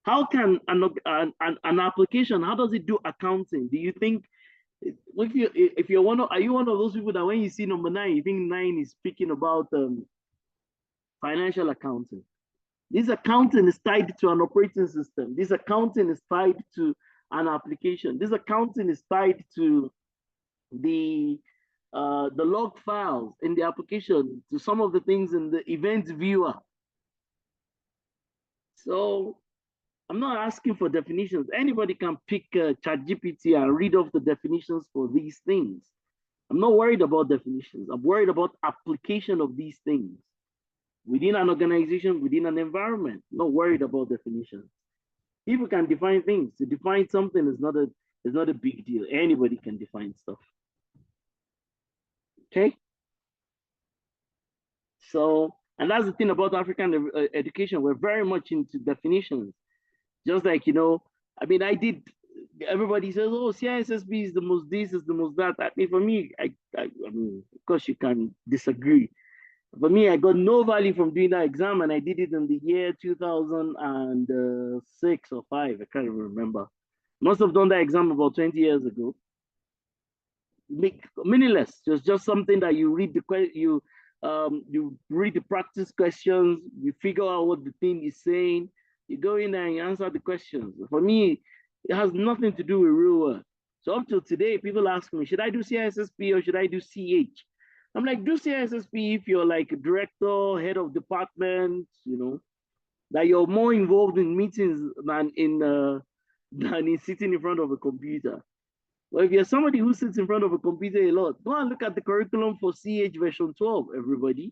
How can an application, how does it do accounting? Do you think if you're are you one of those people that when you see number 9, you think 9 is speaking about financial accounting? This accounting is tied to an operating system. This accounting is tied to an application. This accounting is tied to the log files in the application, to some of the things in the event viewer. So I'm not asking for definitions. Anybody can pick ChatGPT and read off the definitions for these things. I'm not worried about definitions. I'm worried about application of these things within an organization, within an environment. I'm not worried about definitions. People can define things. To define something is not a big deal. Anybody can define stuff. Okay. So, and that's the thing about African education. We're very much into definitions. Just like, you know, I mean, everybody says, oh, CISSP is the most this, is the most that. I mean, for me, I mean, of course you can disagree. For me, I got no value from doing that exam, and I did it in the year 2006 or 5. I can't even remember. Must have done that exam about 20 years ago. Meaningless. Just something that you read you read the practice questions, you figure out what the thing is saying, you go in there and you answer the questions. For me, it has nothing to do with real work. So up till today, people ask me, should I do CISSP or should I do CH? I'm like, do CISSP if you're like a director, head of department, you know, that you're more involved in meetings than in sitting in front of a computer. Well, if you're somebody who sits in front of a computer a lot, go and look at the curriculum for CH version 12, everybody.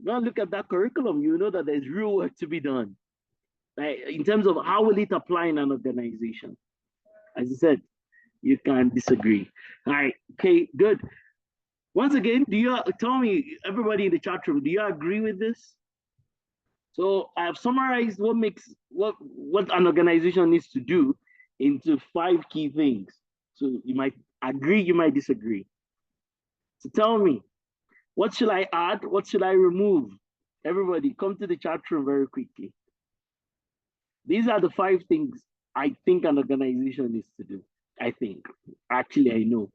Go and look at that curriculum. You know that there's real work to be done. Like, in terms of how will it apply in an organization? As I said, you can disagree. All right, okay, good. Once again, do you tell me, everybody in the chat room, do you agree with this? So I have summarized what an organization needs to do into 5 key things. So you might agree, you might disagree. So tell me, what should I add? What should I remove? Everybody, come to the chat room very quickly. These are the 5 things I think an organization needs to do. I think. Actually, I know.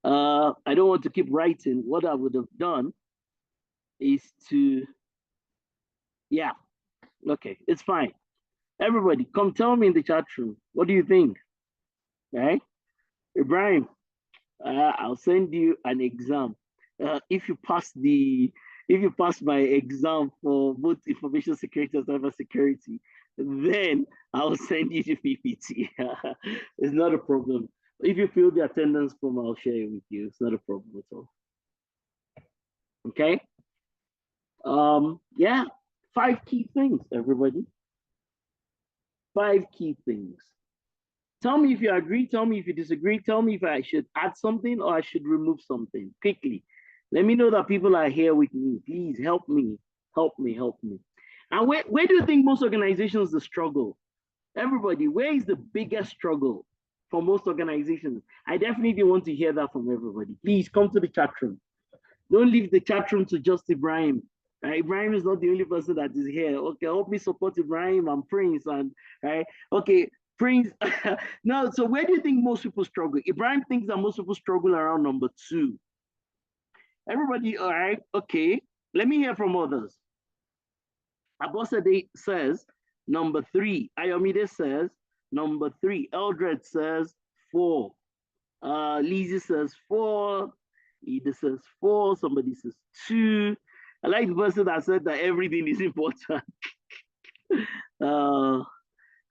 I don't want to keep writing. What I would have done is to, yeah, okay, it's fine. Everybody, come tell me in the chat room. What do you think? Right? Ibrahim, I'll send you an exam. If you pass my exam for both information security and cybersecurity, then I'll send you the PPT. It's not a problem. If you fill the attendance form, I'll share it with you. It's not a problem at all. Okay. Yeah, 5 key things, everybody. 5 key things. Tell me if you agree, tell me if you disagree, tell me if I should add something or I should remove something quickly. Let me know that people are here with me. Please help me, help me, help me. And where do you think most organizations struggle? Everybody, where is the biggest struggle for most organizations? I definitely want to hear that from everybody. Please come to the chat room. Don't leave the chat room to just Ibrahim. Ibrahim is not the only person that is here. Okay, help me support Ibrahim and Prince and right. Okay, Prince. No, so where do you think most people struggle? Ibrahim thinks that most people struggle around number 2. Everybody, all right? Okay, let me hear from others. Abosade says number 3. Ayomide says number 3. Eldred says 4. Lizzie says 4. Ida says 4. Somebody says 2. I like the person that said that everything is important.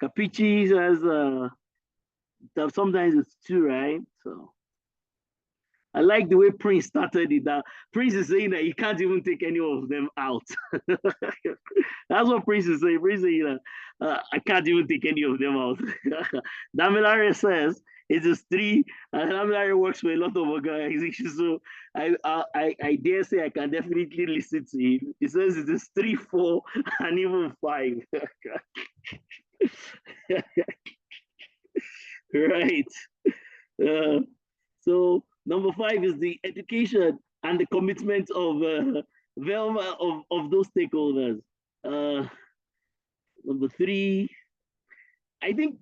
Capici says that sometimes it's 2, right? So I like the way Prince started it. That Prince is saying that he can't even take any of them out. That's what Prince is saying. Prince is saying that I can't even take any of them out. Damilare says it is 3, and Damilare works for a lot of organizations. So I dare say I can definitely listen to him. He says it is 3, 4, and even 5. Right. Uh, so number 5 is the education and the commitment of Velma of those stakeholders. Uh, Number 3, I think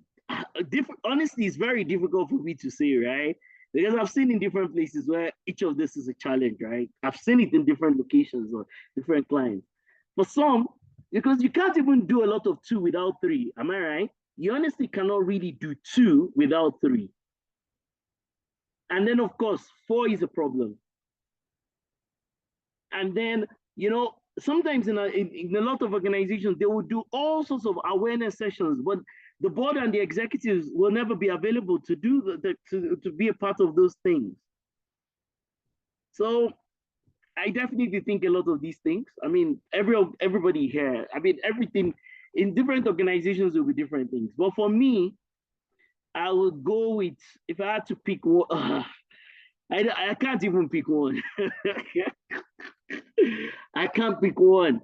honestly, it's very difficult for me to say, right? Because I've seen in different places where each of this is a challenge, right? I've seen it in different locations or different clients. For some, because you can't even do a lot of 2 without 3. Am I right? You honestly cannot really do 2 without 3. And then, of course, 4 is a problem. And then, sometimes in a lot of organizations, they will do all sorts of awareness sessions, but the board and the executives will never be available to do to be a part of those things. So I definitely think a lot of these things. I mean, everybody here. I mean, everything in different organizations will be different things. But for me, I would go with, if I had to pick one. I can't even pick one. I can't pick one.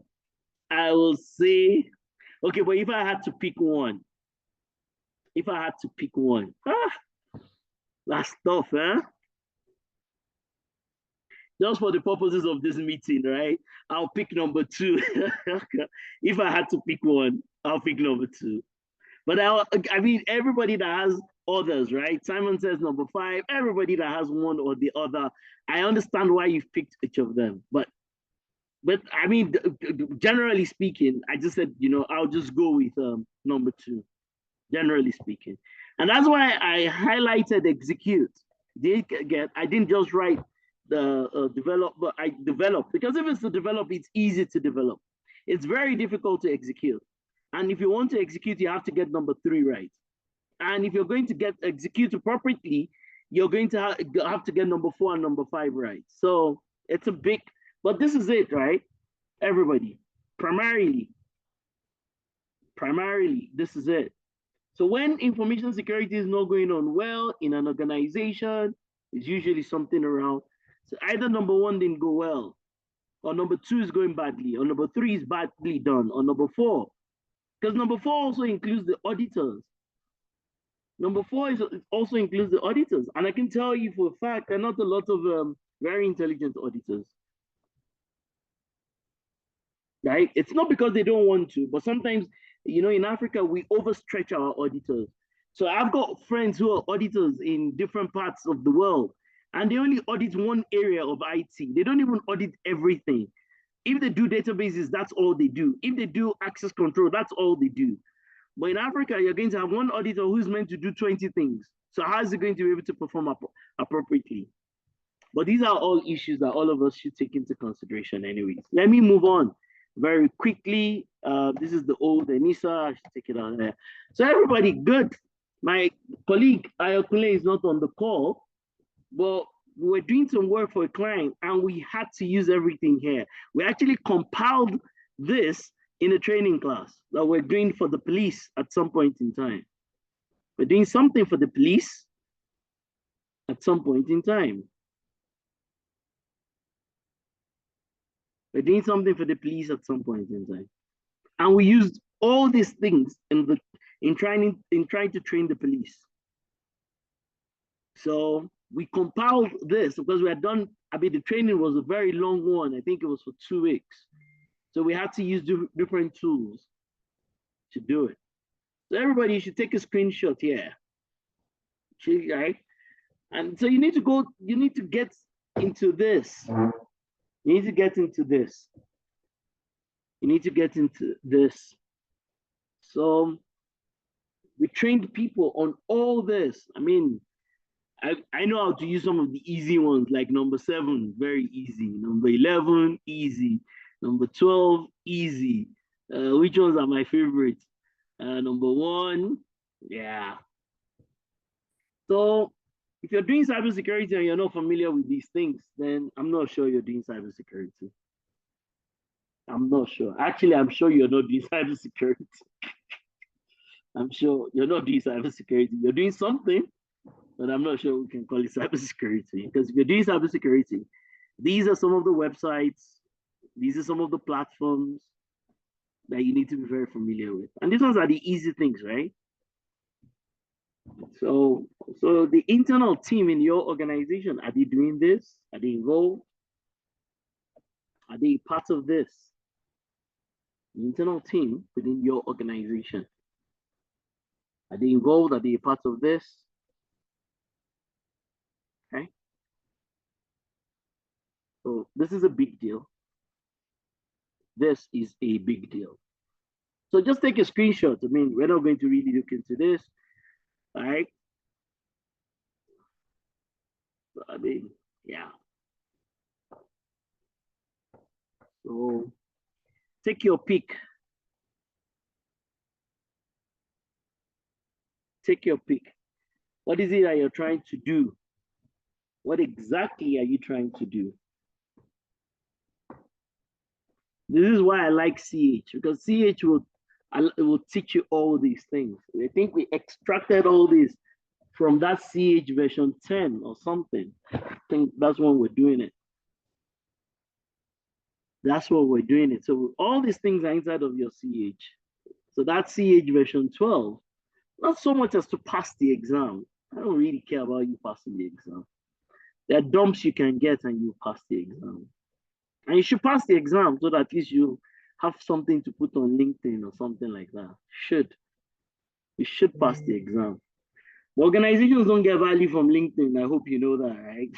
I will say, okay, but if I had to pick one, that's tough, huh? Just for the purposes of this meeting, right? I'll pick number 2. If I had to pick one, I'll pick number 2. But I mean, everybody that has others, right? Simon says number 5. Everybody that has one or the other, I understand why you've picked each of them. But I mean, generally speaking, I just said, I'll just go with number 2, generally speaking. And that's why I highlighted execute. I didn't just write the develop, but I develop, because if it's to develop, it's easy to develop. It's very difficult to execute. And if you want to execute, you have to get number 3 right. And if you're going to get execute appropriately, you're going to have to get number 4 and number 5 right. So it's a big, but this is it, right? Everybody, primarily, this is it. So when information security is not going on well in an organization, it's usually something around. So either number 1 didn't go well, or number 2 is going badly, or number 3 is badly done, or number 4. Because number 4 also includes the auditors. Number 4 also includes the auditors. And I can tell you for a fact, there are not a lot of very intelligent auditors. Right? It's not because they don't want to, but sometimes, in Africa, we overstretch our auditors. So I've got friends who are auditors in different parts of the world, and they only audit one area of IT. They don't even audit everything. If they do databases, that's all they do. If they do access control, that's all they do. But in Africa, you're going to have one auditor who's meant to do 20 things. So how is he going to be able to perform appropriately? But these are all issues that all of us should take into consideration anyways. Let me move on very quickly. This is the old NISA. I should take it on there. So everybody, good. My colleague, Ayokule, is not on the call, but we were doing some work for a client and we had to use everything here. We actually compiled this in a training class that we're doing for the police at some point in time. We're doing something for the police at some point in time. We're doing something for the police at some point in time. And we used all these things in trying to train the police. So we compiled this because we had done, the training was a very long one. I think it was for 2 weeks. So we had to use different tools to do it. So everybody should take a screenshot here. Right? And so you need to get into this. You need to get into this. You need to get into this. So we trained people on all this. I mean, I know how to use some of the easy ones, like number 7, very easy. Number 11, easy. Number 12, easy. Which ones are my favorite? Number 1, yeah. So if you're doing cybersecurity and you're not familiar with these things, then I'm not sure you're doing cybersecurity. I'm not sure. Actually, I'm sure you're not doing cybersecurity. I'm sure you're not doing cybersecurity. You're doing something, but I'm not sure we can call it cybersecurity. Because if you're doing cybersecurity, these are some of the websites, these are some of the platforms that you need to be very familiar with. And these ones are the easy things, right? So the internal team in your organization, are they doing this? Are they involved? Are they part of this? The internal team within your organization, are they involved? Are they a part of this? Okay. So this is a big deal. This is a big deal. So just take a screenshot. I mean, we're not going to really look into this, all right? I mean, yeah. So take your pick. Take your pick. What is it that you're trying to do? What exactly are you trying to do? This is why I like CH, because CH will teach you all these things. I think we extracted all this from that CH version 10 or something. I think that's when we're doing it. That's what we're doing it. So all these things are inside of your CH. So that CH version 12, not so much as to pass the exam. I don't really care about you passing the exam. There are dumps you can get and you pass the exam. And you should pass the exam so that at least you have something to put on LinkedIn or something like that. You should pass the exam. The organizations don't get value from LinkedIn. I hope you know that, right?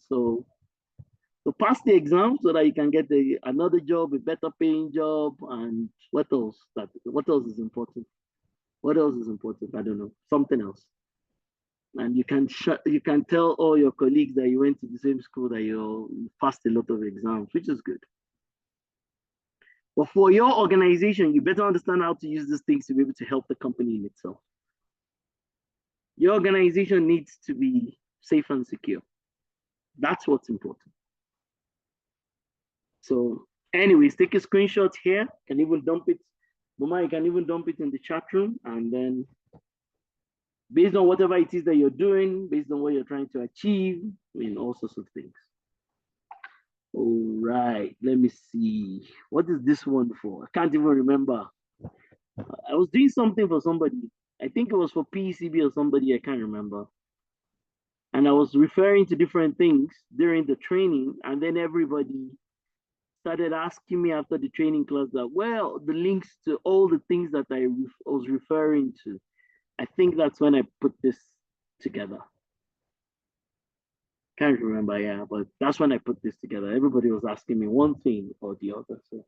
So pass the exam so that you can get another job, a better paying job, and what else? What else is important? What else is important? I don't know. Something else. And you can tell all your colleagues that you went to the same school, that you passed a lot of exams, which is good. But for your organization, you better understand how to use these things to be able to help the company in itself. Your organization needs to be safe and secure. That's what's important. So anyways, take a screenshot here. You can even dump it. Buma, you can even dump it in the chat room, and then based on whatever it is that you're doing, based on what you're trying to achieve, I mean, all sorts of things. All right, let me see. What is this one for? I can't even remember. I was doing something for somebody. I think it was for PCB or somebody, I can't remember. And I was referring to different things during the training, and then everybody started asking me after the training class that, well, the links to all the things that I was referring to. I think that's when I put this together. Can't remember, yeah, but that's when I put this together. Everybody was asking me one thing or the other. So,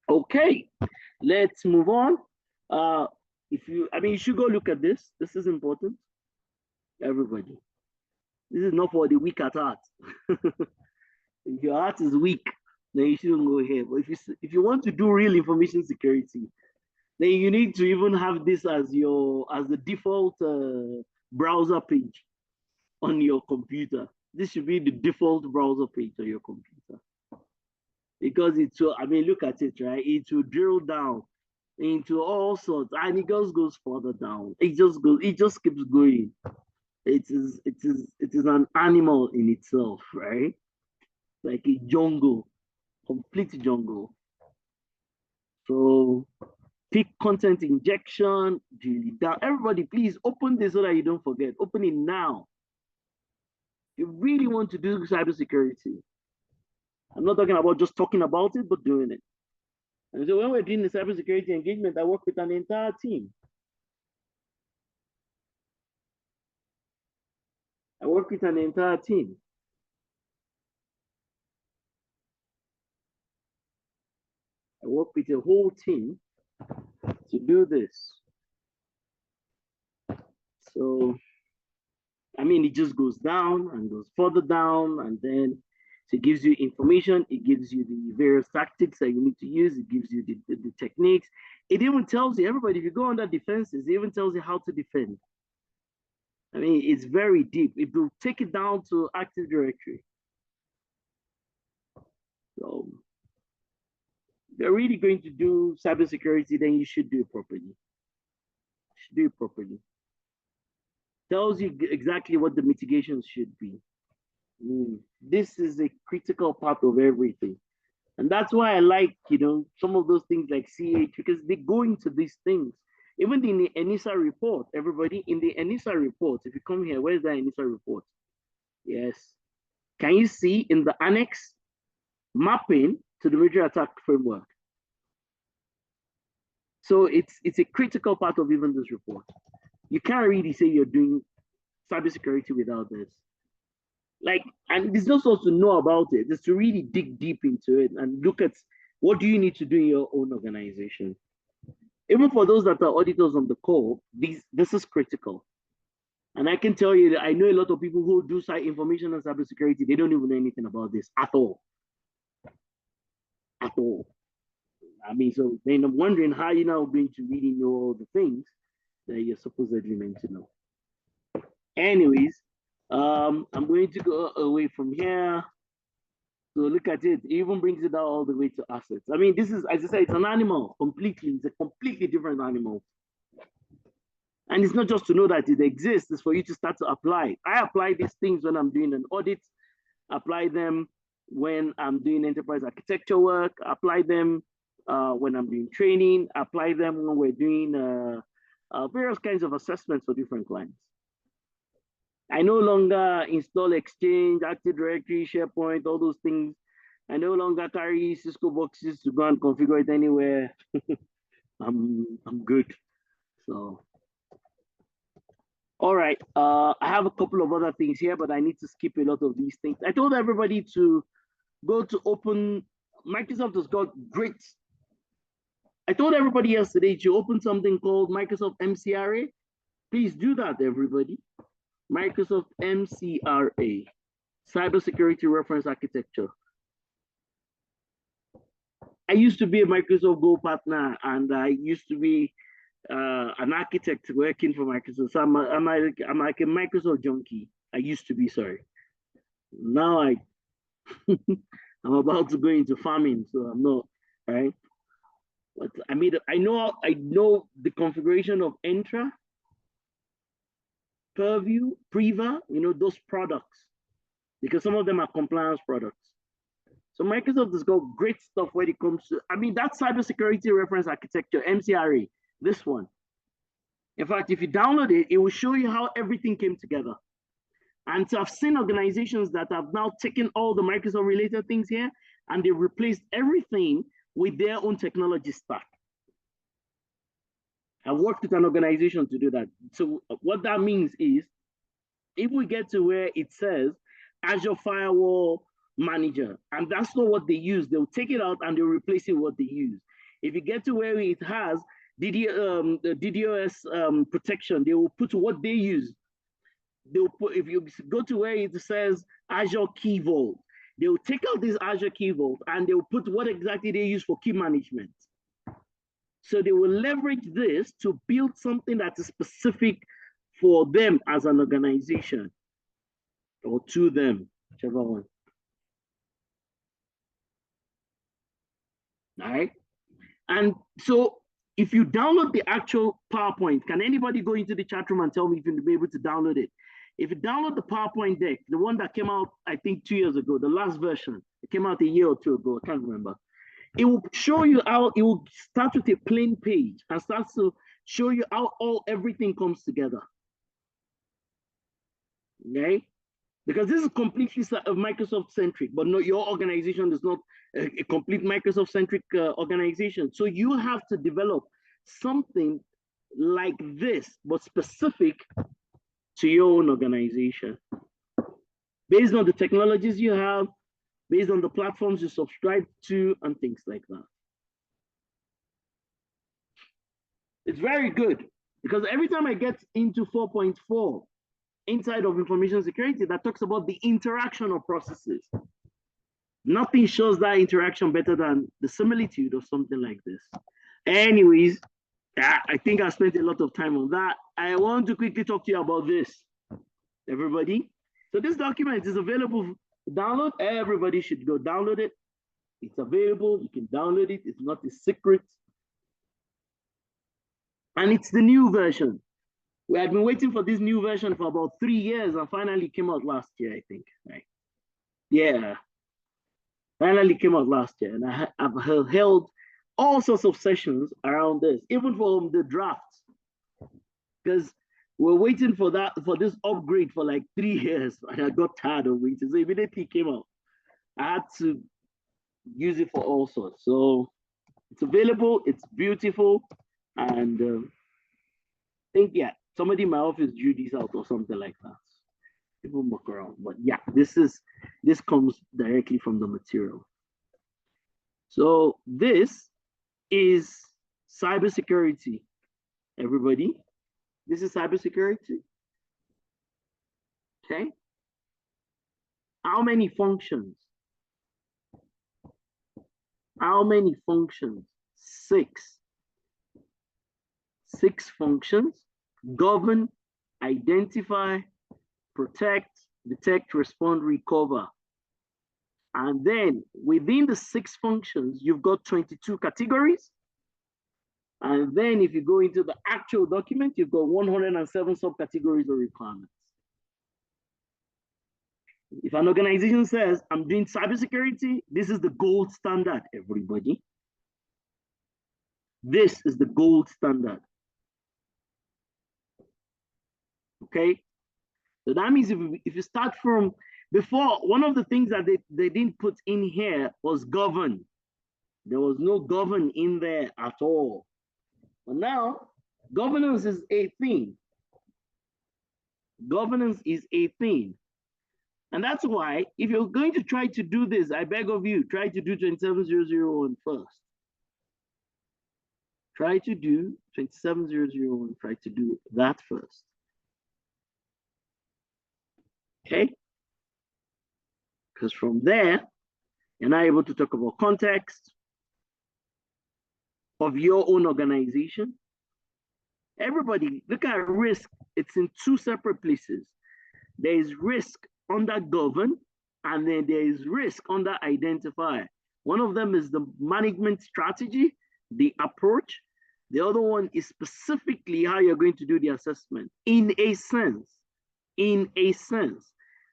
okay, let's move on. You should go look at this. This is important. Everybody, this is not for the weak at heart. If your heart is weak, then you shouldn't go here. But if you want to do real information security, then you need to even have this as the default browser page on your computer. This should be the default browser page on your computer. Because look at it, right? It will drill down into all sorts, and it just goes further down. It just keeps going. It is an animal in itself, right? Like a jungle, complete jungle. So pick content injection, drill it down. Everybody, please open this so that you don't forget. Open it now. you really want to do cybersecurity, I'm not talking about just talking about it, but doing it. And so when we're doing the cybersecurity engagement, I work with an entire team. I work with an entire team. I work with a whole team to do this. So, I mean, it just goes down and goes further down, and then so it gives you information, it gives you the various tactics that you need to use, it gives you the techniques. It even tells you, everybody, if you go under defenses, it even tells you how to defend. I mean, it's very deep. It will take it down to Active Directory. So, if you're really going to do cybersecurity, then you should do it properly. You should do it properly. Tells you exactly what the mitigations should be. This is a critical part of everything. And that's why I like, some of those things like CH, because they go into these things. Even in the NIST report, everybody, in the NIST report, if you come here, where's the NIST report? Yes. Can you see in the annex, mapping to the major attack framework? So it's a critical part of even this report. You can't really say you're doing cybersecurity without this. Like, and it's not supposed to know about it, it's to really dig deep into it and look at what do you need to do in your own organization. Even for those that are auditors on the call, this is critical. And I can tell you that I know a lot of people who do information and cybersecurity, they don't even know anything about this at all. At all. I mean, so then I'm wondering how you're now going to really know all the things that you're supposedly meant to know. Anyways, I'm going to go away from here. So look at it. It even brings it down all the way to assets. I mean, this is, as I said, it's an animal completely. It's a completely different animal. And it's not just to know that it exists, it's for you to start to apply. I apply these things when I'm doing an audit, apply them when I'm doing enterprise architecture work, apply them when I'm doing training, apply them when we're doing various kinds of assessments for different clients. I no longer install Exchange, Active Directory, SharePoint, all those things. I no longer carry Cisco boxes to go and configure it anywhere. I'm good. So, all right. I have a couple of other things here, but I need to skip a lot of these things. I told everybody to go to open. Microsoft has got great. I told everybody yesterday to open something called Microsoft MCRA. Please do that, everybody. Microsoft MCRA, Cybersecurity Reference Architecture. I used to be a Microsoft Go partner, and I used to be an architect working for Microsoft. So I'm like a Microsoft junkie. I used to be, sorry. Now I'm about to go into farming, so I'm not, right? But I mean, I know the configuration of Entra, Purview, Priva, those products, because some of them are compliance products. So Microsoft has got great stuff when it comes to, I mean, that cybersecurity reference architecture, MCRA, this one. In fact, if you download it, it will show you how everything came together. And so I've seen organizations that have now taken all the Microsoft related things here and they replaced everything with their own technology stack. I worked with an organization to do that. So what that means is, if we get to where it says Azure Firewall Manager, and that's not what they use, they'll take it out and they'll replace it with what they use. If you get to where it has the DDoS protection, they will put what they use. They'll put, if you go to where it says Azure Key Vault, they'll take out this Azure Key Vault and they'll put what exactly they use for key management. So they will leverage this to build something that is specific for them as an organization, or to them, whichever one. All right. And so if you download the actual PowerPoint, can anybody go into the chat room and tell me if you'll be able to download it? If you download the PowerPoint deck, the one that came out, I think 2 years ago, the last version, it came out a year or two ago, I can't remember. It will show you how, it will start with a plain page and starts to show you how everything comes together. Okay? because this is completely Microsoft centric, but no, your organization is not a complete Microsoft centric organization. So you have to develop something like this, but specific to your own organization, based on the technologies you have, based on the platforms you subscribe to, and things like that. It's very good, because every time I get into 4.4 inside of information security, that talks about the interaction of processes. Nothing shows that interaction better than the similitude of something like this. Anyways, I think I spent a lot of time on that. I want to quickly talk to you about this, everybody. So this document is available to download. Everybody should go download it. It's available. You can download it. It's not a secret. And it's the new version. We had been waiting for this new version for about 3 years, and finally came out last year, I think. Right? Yeah, finally came out last year, and I've held all sorts of sessions around this, even from the drafts, because we're waiting for this upgrade for like 3 years, and I got tired of waiting. So immediately it came out, I had to use it for all sorts. So it's available, it's beautiful, and I think, yeah, somebody in my office drew this out or something like that. People muck around, but yeah, this comes directly from the material. So this is cybersecurity, everybody. This is cybersecurity. Okay. How many functions? How many functions? 6. 6 functions: govern, identify, protect, detect, respond, recover. And then within the 6 functions, you've got 22 categories. And then if you go into the actual document, you've got 107 subcategories or requirements. If an organization says, I'm doing cybersecurity, this is the gold standard, everybody. This is the gold standard. Okay? So that means if you start from before, one of the things that they didn't put in here was govern. There was no govern in there at all. But now, governance is a thing. Governance is a thing. And that's why, if you're going to try to do this, I beg of you, try to do 27001 first. Try to do 27001, try to do that first. Okay? Because from there, you're now able to talk about context of your own organization. Everybody, look at risk. It's in 2 separate places. There is risk under govern, and then there is risk under identify. One of them is the management strategy, the approach. The other one is specifically how you're going to do the assessment. In a sense,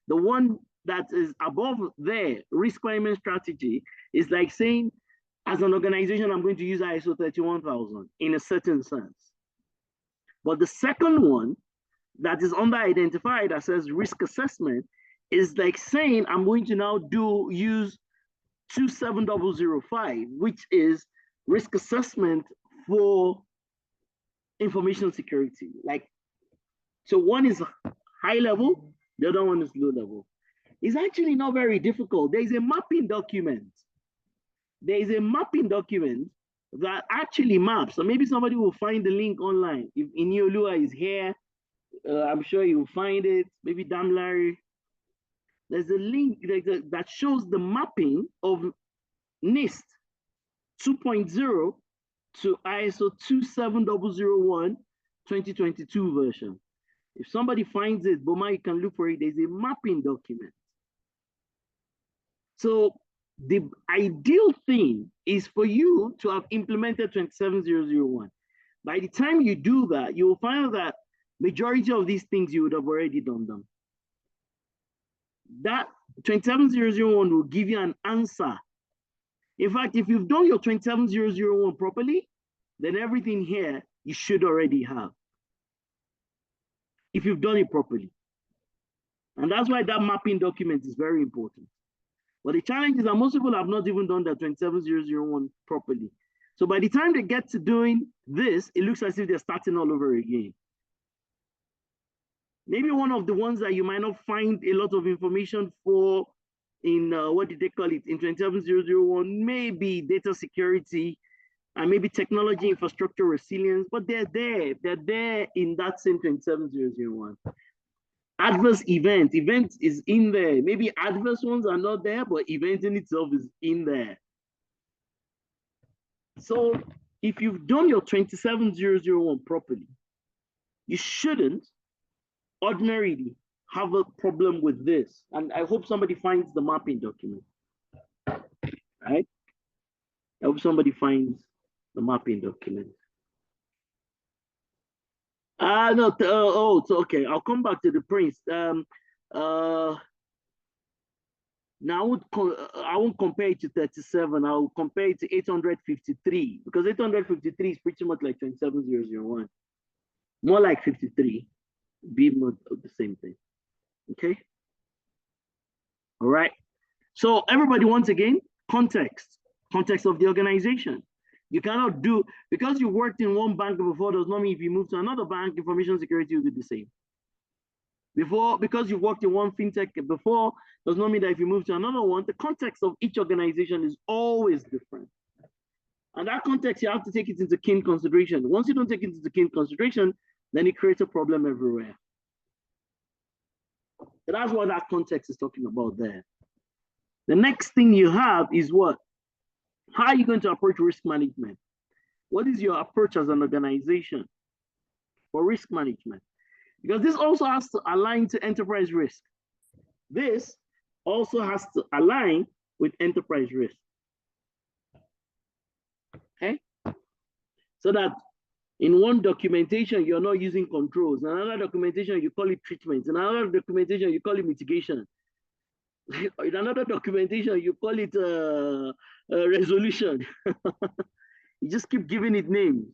the one that is above there, risk management strategy, is like saying, as an organization, I'm going to use ISO 31000 in a certain sense. But the second one that is under identified that says risk assessment is like saying, I'm going to now use 27005, which is risk assessment for information security. Like, so one is high level, the other one is low level. It's actually not very difficult. There is a mapping document. There is a mapping document that actually maps. So maybe somebody will find the link online. If Iniolua is here, I'm sure you'll find it. Maybe Damlari. There's a link that shows the mapping of NIST 2.0 to ISO 27001 2022 version. If somebody finds it, Boma, you can look for it. There's a mapping document. So the ideal thing is for you to have implemented 27001. By the time you do that, you will find that majority of these things you would have already done them. That 27001 will give you an answer. In fact, if you've done your 27001 properly, then everything here you should already have. If you've done it properly. And that's why that mapping document is very important. But the challenge is that most people have not even done that 27001 properly. So by the time they get to doing this, it looks as if they're starting all over again. Maybe one of the ones that you might not find a lot of information for in, what did they call it, in 27001, maybe data security, and maybe technology infrastructure resilience, but they're there in that same 27001. Adverse event is in there. Maybe adverse ones are not there, but event in itself is in there. So if you've done your 27001 properly, you shouldn't ordinarily have a problem with this. And I hope somebody finds the mapping document, right? I hope somebody finds the mapping document. No, oh, so okay, I'll come back to the prints. Now I won't compare it to 37. I'll compare it to 853 because 853 is pretty much like 27001. More like 53. Be more of the same thing. Okay. All right. So everybody, once again, context of the organization. You cannot do, because you worked in one bank before does not mean if you move to another bank, information security will be the same. Because you worked in one fintech before does not mean that if you move to another one, the context of each organization is always different. And that context, you have to take it into keen consideration. Once you don't take it into keen consideration, then it creates a problem everywhere. So that's what that context is talking about there. The next thing you have is what? How are you going to approach risk management? What is your approach as an organization for risk management? Because this also has to align to enterprise risk. This also has to align with enterprise risk. Okay? So that in one documentation, you're not using controls. In another documentation, you call it treatment. In another documentation, you call it mitigation. In another documentation, you call it resolution. You just keep giving it names.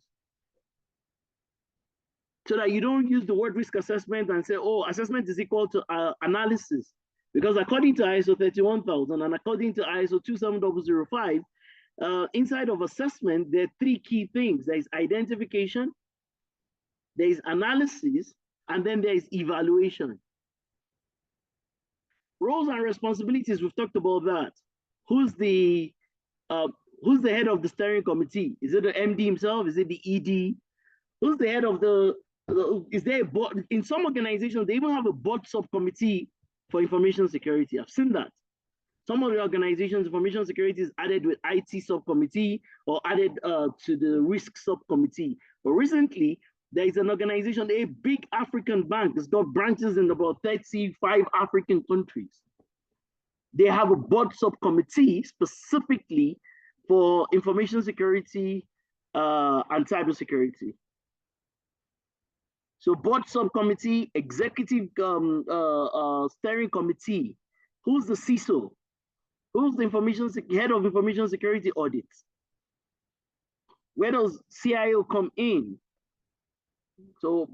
So that you don't use the word risk assessment and say, oh, assessment is equal to analysis. Because according to ISO 31000 and according to ISO 27005, inside of assessment, there are three key things. There is identification, there is analysis, and then there is evaluation. Roles and responsibilities, we've talked about that. Who's the head of the steering committee? Is it the MD himself? Is it the ED? Who's the head of is there a board? In some organizations, they even have a board subcommittee for information security. I've seen that. Some of the organizations, information security is added with IT subcommittee or added to the risk subcommittee. But recently, there is an organization, a big African bank that's got branches in about 35 African countries. They have a board subcommittee specifically for information security and cybersecurity. So board subcommittee, executive steering committee. Who's the CISO? Who's the head of information security audits? Where does CIO come in? So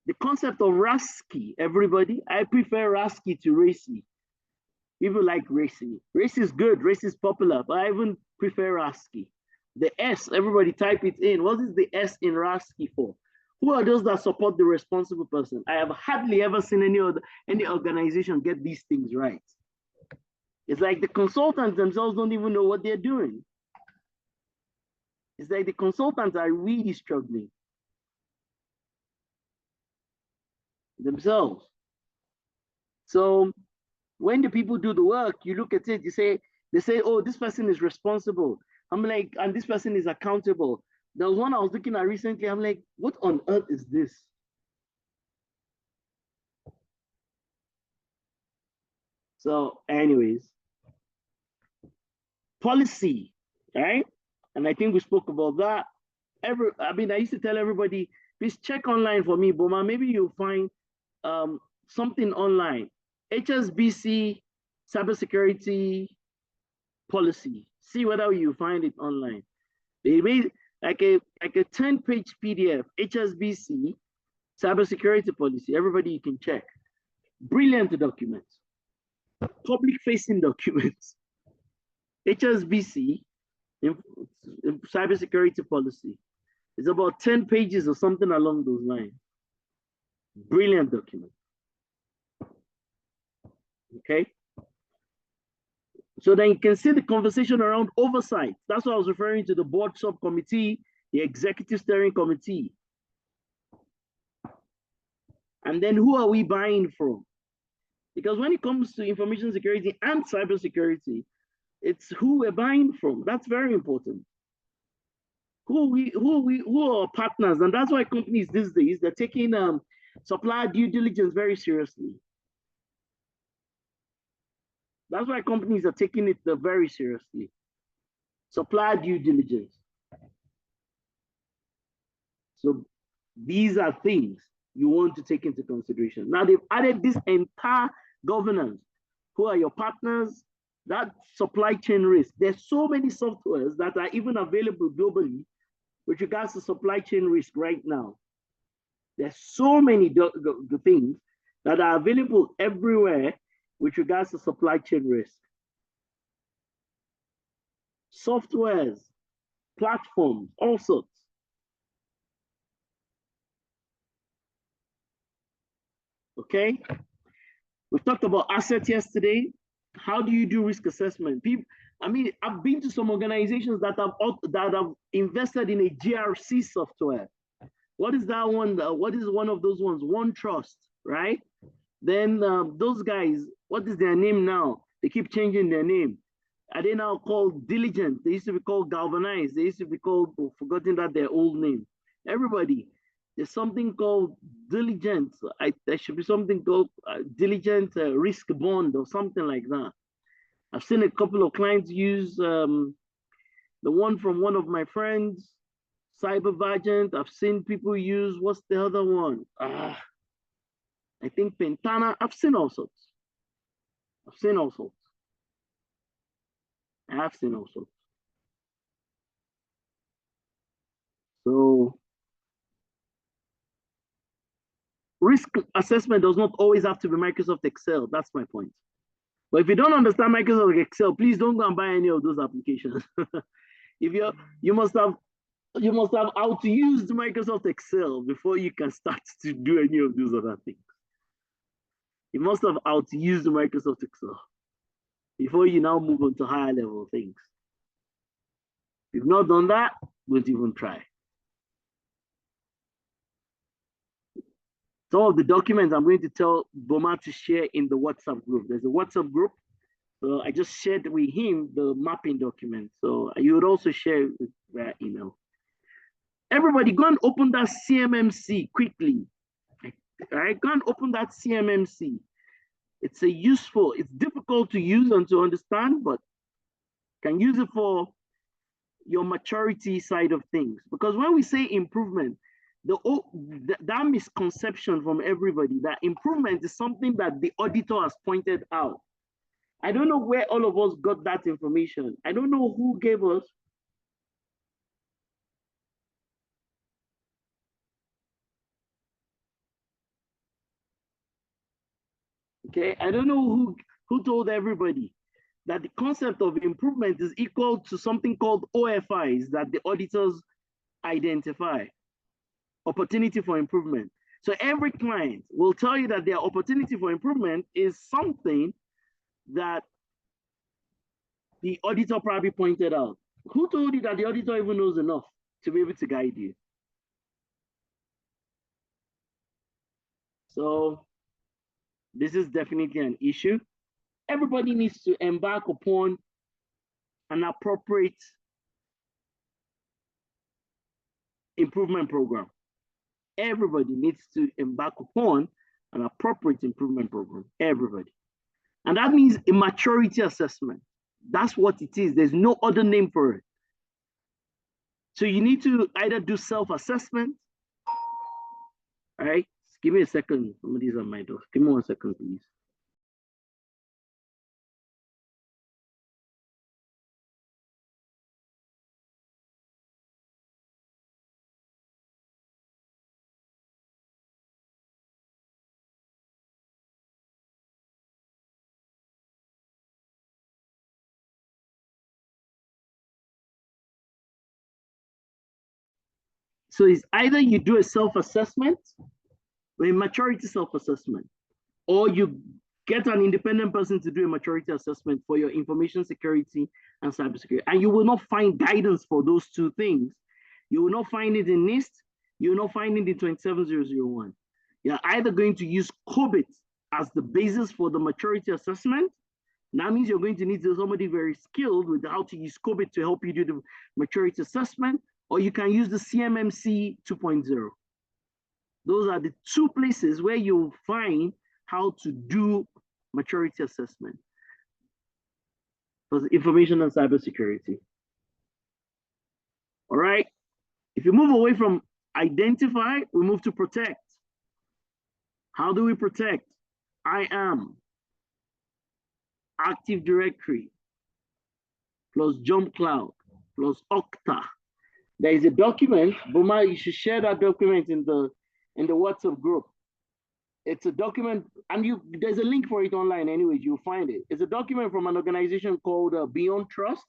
the concept of RASCI, everybody, I prefer RASCI to RACI. People like RACI. RACI is good, RACI is popular, but I even prefer RASCI. The S, everybody type it in. What is the S in RASCI for? Who are those that support the responsible person? I have hardly ever seen any organization get these things right. It's like the consultants themselves don't even know what they're doing. It's like the consultants are really struggling themselves. So when the people do the work, you look at it, they say, oh, this person is responsible. I'm like, and this person is accountable. There was one I was looking at recently. I'm like, what on earth is this? So anyways, policy, right? And I think we spoke about that. I used to tell everybody, please check online for me, Boma. Maybe you'll find something online. HSBC cybersecurity policy. See whether you find it online. They made like a 10-page PDF, HSBC cybersecurity policy. Everybody, you can check. Brilliant documents, public-facing documents, HSBC, in cybersecurity policy. It's about 10 pages or something along those lines. Brilliant document. Okay. So then you can see the conversation around oversight. That's what I was referring to, the board subcommittee, the executive steering committee. And then who are we buying from? Because when it comes to information security and cybersecurity, it's who we're buying from. That's very important. Who are our partners? And that's why companies these days, they're taking supplier due diligence very seriously. That's why companies are taking it very seriously. Supplier due diligence. So these are things you want to take into consideration. Now they've added this entire governance. Who are your partners? That supply chain risk. There's so many softwares that are even available globally with regards to supply chain risk right now. There's so many things that are available everywhere with regards to supply chain risk. Softwares, platforms, all sorts. Okay. We talked about assets yesterday. How do you do risk assessment? People, I mean, I've been to some organizations that have invested in a GRC software. What is that one? What is one of those ones? One Trust, right? Then those guys, what is their name now? They keep changing their name. Are they now called Diligent? They used to be called Galvanize. They used to be called, forgotten that their old name. Everybody, there's something called Diligent. There should be something called Diligent Risk Bond or something like that. I've seen a couple of clients use the one from one of my friends, CyberVagent. I've seen people use, what's the other one? I think Pentana. I've seen all sorts. I've seen all sorts. I have seen all sorts. So risk assessment does not always have to be Microsoft Excel. That's my point. But if you don't understand Microsoft Excel, please don't go and buy any of those applications. If you must have how to use the Microsoft Excel before you can start to do any of those other things. You must have how to use the Microsoft Excel before you now move on to higher level things. If you've not done that, don't even try. Some of the documents I'm going to tell Boma to share in the WhatsApp group. There's a WhatsApp group. So I just shared with him the mapping document. So you would also share it via email. Everybody go and open that CMMC quickly. All right, go and open that CMMC. It's it's difficult to use and to understand, but can use it for your maturity side of things. Because when we say improvement, that misconception from everybody that improvement is something that the auditor has pointed out. I don't know where all of us got that information. I don't know who gave us. Okay, I don't know who told everybody that the concept of improvement is equal to something called OFIs that the auditors identify, opportunity for improvement. So every client will tell you that their opportunity for improvement is something that the auditor probably pointed out. Who told you that the auditor even knows enough to be able to guide you? So this is definitely an issue. Everybody needs to embark upon an appropriate improvement program. Everybody needs to embark upon an appropriate improvement program. Everybody. And that means a maturity assessment. That's what it is. There's no other name for it. So you need to either do self-assessment. All right. Give me a second. Somebody's on my door. Give me 1 second, please. So it's either you do a self-assessment or a maturity self-assessment, or you get an independent person to do a maturity assessment for your information security and cybersecurity. And you will not find guidance for those two things. You will not find it in NIST. You will not find it in 27001. You're either going to use COBIT as the basis for the maturity assessment. That means you're going to need somebody very skilled with how to use COBIT to help you do the maturity assessment, or you can use the CMMC 2.0. Those are the two places where you'll find how to do maturity assessment for information and cybersecurity. All right. If you move away from identify, we move to protect. How do we protect? IAM, Active Directory, plus Jump Cloud, plus Okta. There is a document, Boma, you should share that document in the WhatsApp group. It's a document, and there's a link for it online anyways, you'll find it. It's a document from an organization called Beyond Trust.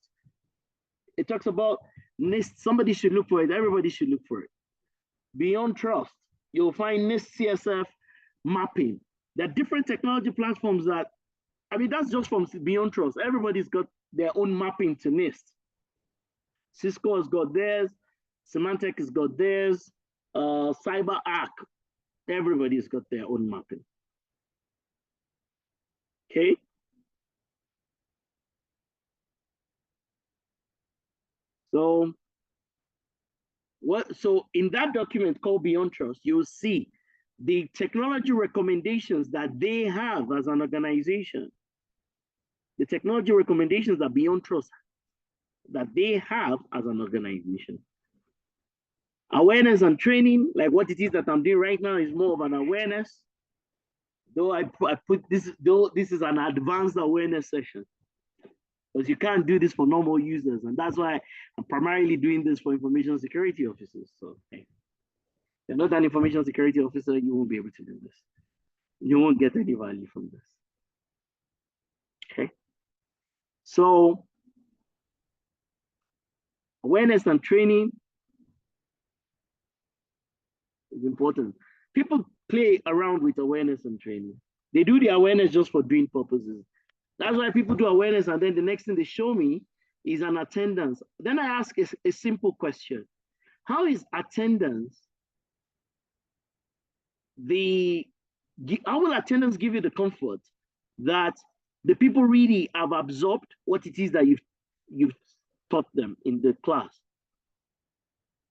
It talks about NIST, somebody should look for it, everybody should look for it. Beyond Trust, you'll find NIST CSF mapping. There are different technology platforms that, I mean, that's just from Beyond Trust. Everybody's got their own mapping to NIST. Cisco has got theirs, Symantec has got theirs, CyberArk, everybody's got their own mapping. Okay. So in that document called Beyond Trust, you'll see the technology recommendations that they have as an organization. The technology recommendations that Beyond Trust that they have as an organization. Awareness and training, like what it is that I'm doing right now, is more of an awareness. Though I put this, though this is an advanced awareness session, because you can't do this for normal users, and that's why I'm primarily doing this for information security officers. So if you're not an information security officer, you won't be able to do this. You won't get any value from this. Okay. So awareness and training is important. People play around with awareness and training. They do the awareness just for doing purposes. That's why people do awareness, and then the next thing they show me is an attendance. Then I ask a simple question. How is attendance how will attendance give you the comfort that the people really have absorbed what it is that you've taught them in the class?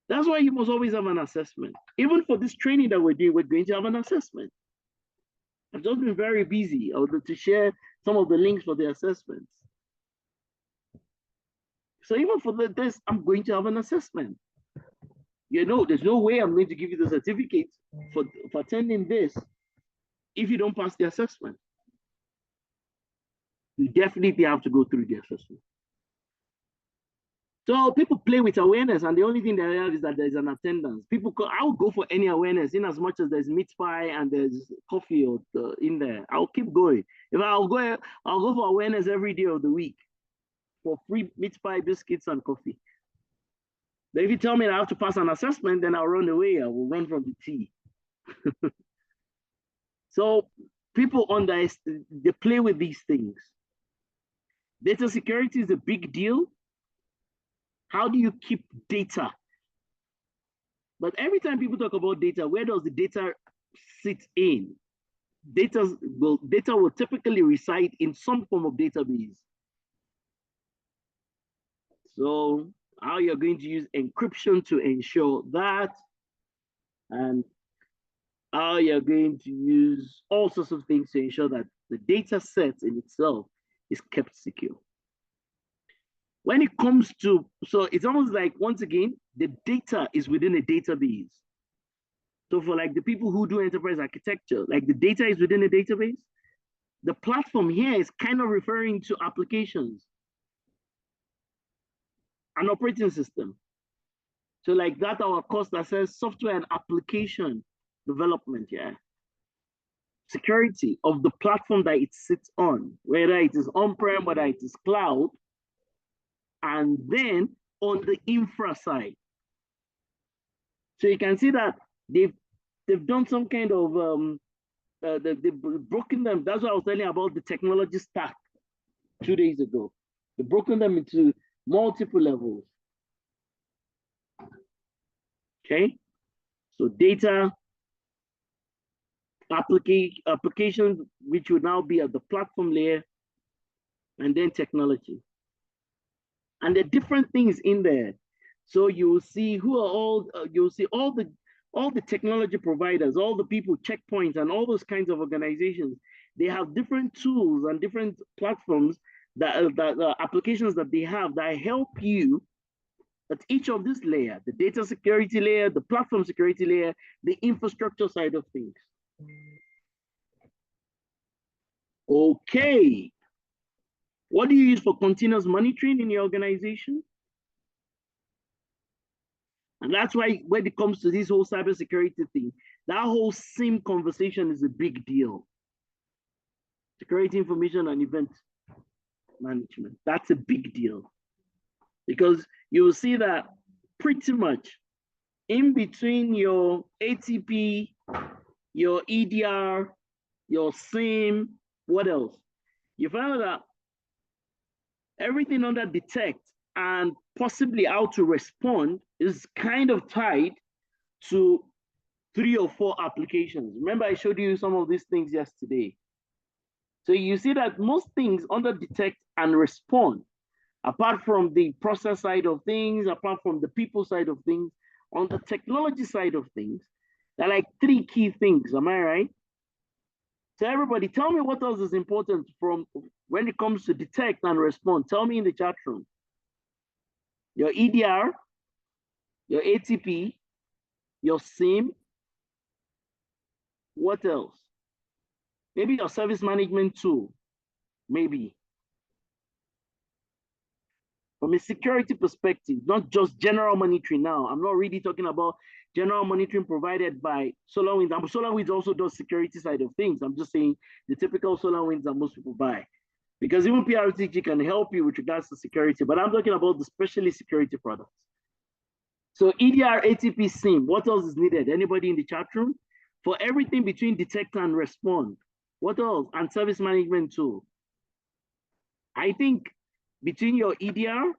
That's why you must always have an assessment. Even for this training that we're doing, we're going to have an assessment. I've just been very busy to share some of the links for the assessments. So even for this, I'm going to have an assessment. You know, there's no way I'm going to give you the certificate for attending this if you don't pass the assessment. You definitely have to go through the assessment. So people play with awareness, and the only thing they have is that there's an attendance. I will go for any awareness in as much as there's meat pie and there's coffee in there. I'll keep going. If I'll go for awareness every day of the week for free meat pie, biscuits, and coffee. But if you tell me I have to pass an assessment, then I'll run away. I will run from the tea. So people they play with these things. Data security is a big deal. How do you keep data? But every time people talk about data, where does the data sit in? Data will typically reside in some form of database. So how you're going to use encryption to ensure that, and how you're going to use all sorts of things to ensure that the data set in itself is kept secure. When it comes to, so it's almost like, once again, the data is within a database. So for like the people who do enterprise architecture, like the data is within a database. The platform here is kind of referring to applications, an operating system. So like that, our course that says software and application development, yeah. Security of the platform that it sits on, whether it is on-prem, whether it is cloud, and then on the infra side. So you can see that they've done some kind of they've broken them. That's what I was telling you about the technology stack 2 days ago. They've broken them into multiple levels. Okay, so data applications, which would now be at the platform layer, and then technology. And there are different things in there. So you will see who are all, you'll see all the technology providers, all the people, checkpoints, and all those kinds of organizations. They have different tools and different platforms that applications that they have that help you at each of this layer, the data security layer, the platform security layer, the infrastructure side of things. Okay. What do you use for continuous monitoring in your organization? And that's why when it comes to this whole cybersecurity thing, that whole SIM conversation is a big deal. Security information and event management. That's a big deal. Because you will see that pretty much in between your ATP, your EDR, your SIM, what else? You find out that everything under detect and possibly how to respond is kind of tied to 3 or 4 applications. Remember, I showed you some of these things yesterday. So you see that most things under detect and respond, apart from the process side of things, apart from the people side of things, on the technology side of things, there are like 3 key things. Am I right? So everybody, tell me what else is important from when it comes to detect and respond. Tell me in the chat room. Your EDR, your ATP, your SIM, what else? Maybe your service management tool, maybe. From a security perspective, not just general monitoring now. I'm not really talking about general monitoring provided by SolarWinds. SolarWinds also does security side of things. I'm just saying the typical SolarWinds that most people buy. Because even PRTG can help you with regards to security, but I'm talking about the specialist security products. So EDR, ATP, SIM, what else is needed? Anybody in the chat room? For everything between detect and respond, what else? And service management tool. I think between your EDR,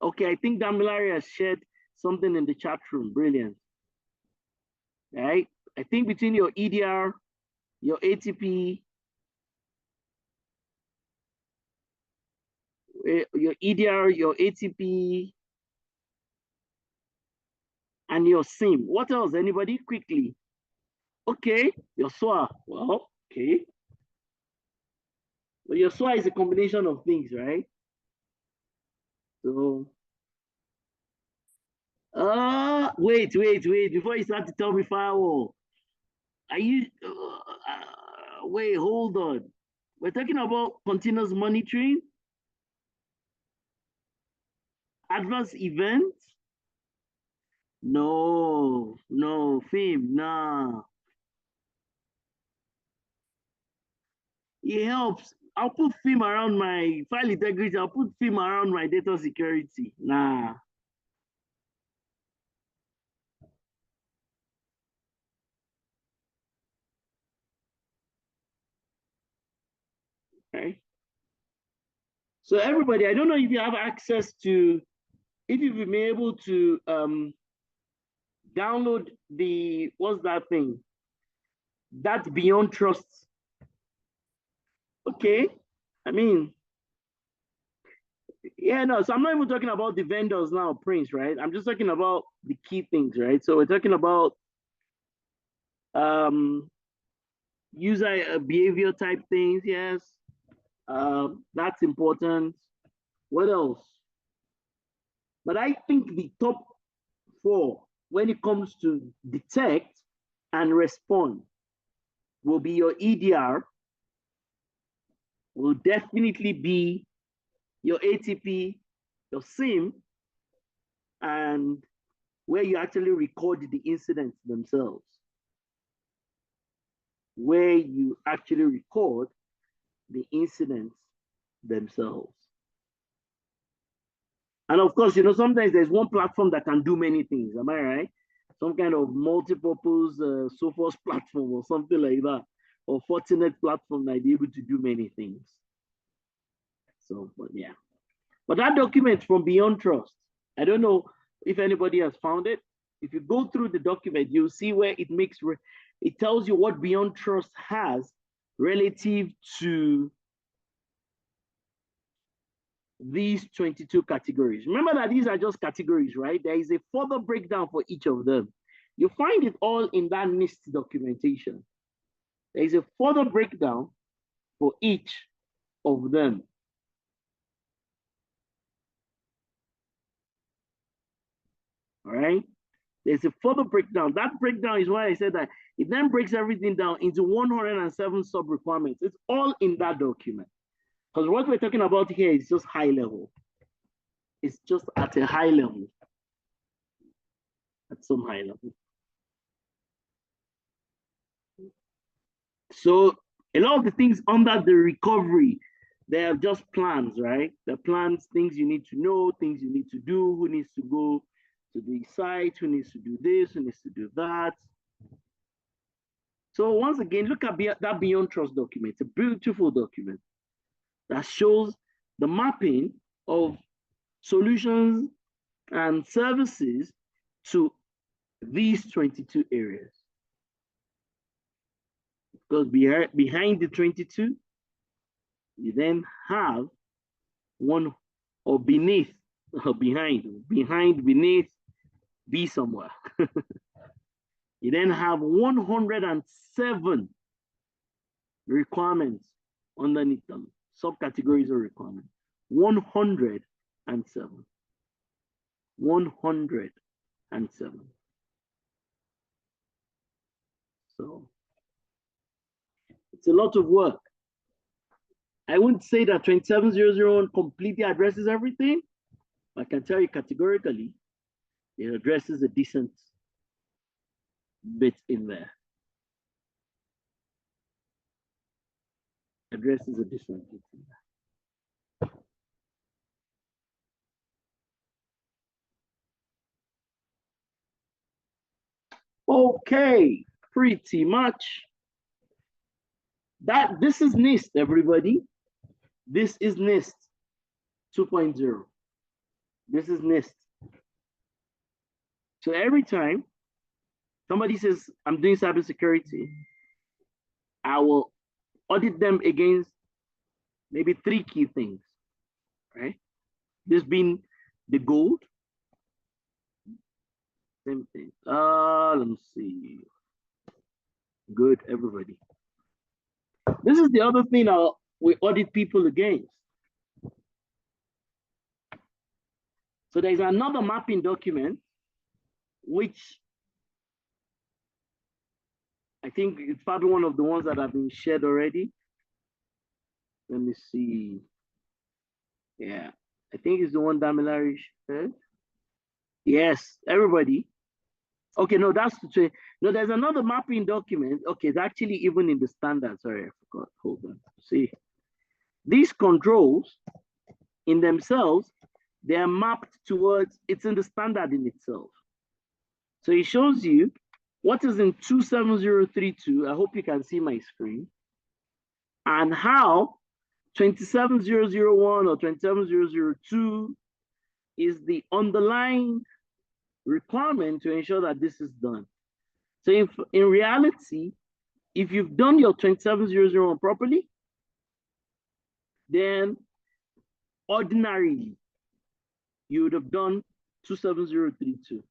okay, I think Damilari has shared something in the chat room. Brilliant. Right? I think between your EDR, your ATP, your EDR, your ATP, and your SIM. What else? Anybody? Quickly. Okay, your SOA. Well, okay. But your SOA is a combination of things, right? So, wait, before you start to tell me firewall, are you, wait, hold on. We're talking about continuous monitoring, advanced events. No, FIM, nah. It helps. I'll put FIM around my file integrity. I'll put FIM around my data security. Nah. Okay. So everybody, I don't know if you have access to, if you've been able to download the, what's that thing? That's Beyond Trust. Okay. I mean, yeah, no, so I'm not even talking about the vendors now, Prince, right? I'm just talking about the key things, right? So we're talking about user behavior type things, yes. That's important. What else? But I think the top 4 when it comes to detect and respond will be your EDR, will definitely be your ATP, your SIM, and where you actually record the incidents themselves. Where you actually record the incidents themselves. And of course, sometimes there's one platform that can do many things. Am I right? Some kind of multi-purpose Sophos platform or something like that, or Fortinet platform might be able to do many things. So, but yeah. But that document from Beyond Trust, I don't know if anybody has found it. If you go through the document, you'll see where it tells you what Beyond Trust has relative to these 22 categories. Remember that these are just categories, right? There is a further breakdown for each of them. You find it all in that NIST documentation. There is a further breakdown for each of them. All right? There's a further breakdown. That breakdown is why I said that it then breaks everything down into 107 sub-requirements. It's all in that document. Because what we're talking about here is just high level. It's just at a high level. At some high level. So a lot of the things under the recovery, they are just plans, right? The plans, things you need to know, things you need to do, who needs to go to the site, who needs to do this, who needs to do that. So once again, look at that Beyond Trust document. It's a beautiful document that shows the mapping of solutions and services to these 22 areas. Because behind the 22, you then have one, or beneath, or behind, beneath, be somewhere. You then have 107 requirements underneath them, subcategories of requirements. 107. 107. So it's a lot of work. I wouldn't say that 27001 completely addresses everything. I can tell you categorically, it addresses a decent bit in there. Addresses a decent bit in there. Okay, pretty much. This is NIST, everybody. This is NIST 2.0. This is NIST. So every time somebody says, I'm doing cybersecurity, I will audit them against maybe 3 key things, right? This being the gold. Same thing. Let me see. Good, everybody. This is the other thing we audit people against. So there's another mapping document, which I think it's probably one of the ones that have been shared already. Let me see. Yeah, I think it's the one Damilari shared. Yes, everybody. Okay, no, that's the train. No, there's another mapping document. Okay, it's actually even in the standard. Sorry, I forgot. Hold on. See, these controls in themselves, they are mapped towards, it's in the standard in itself. So it shows you what is in 27032. I hope you can see my screen. And how 27001 or 27002 is the underlying requirement to ensure that this is done. So if in reality, if you've done your 27001 properly, then ordinarily you would have done 27032.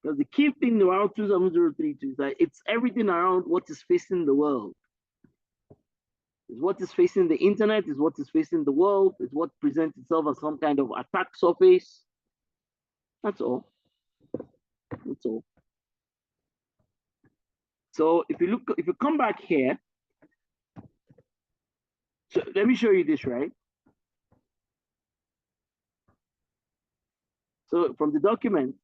Because the key thing around 27032 is that it's everything around what is facing the world. It's what is facing the internet, is what is facing the world, is what presents itself as some kind of attack surface. That's all. That's all. So if you come back here, so let me show you this, right? So from the document,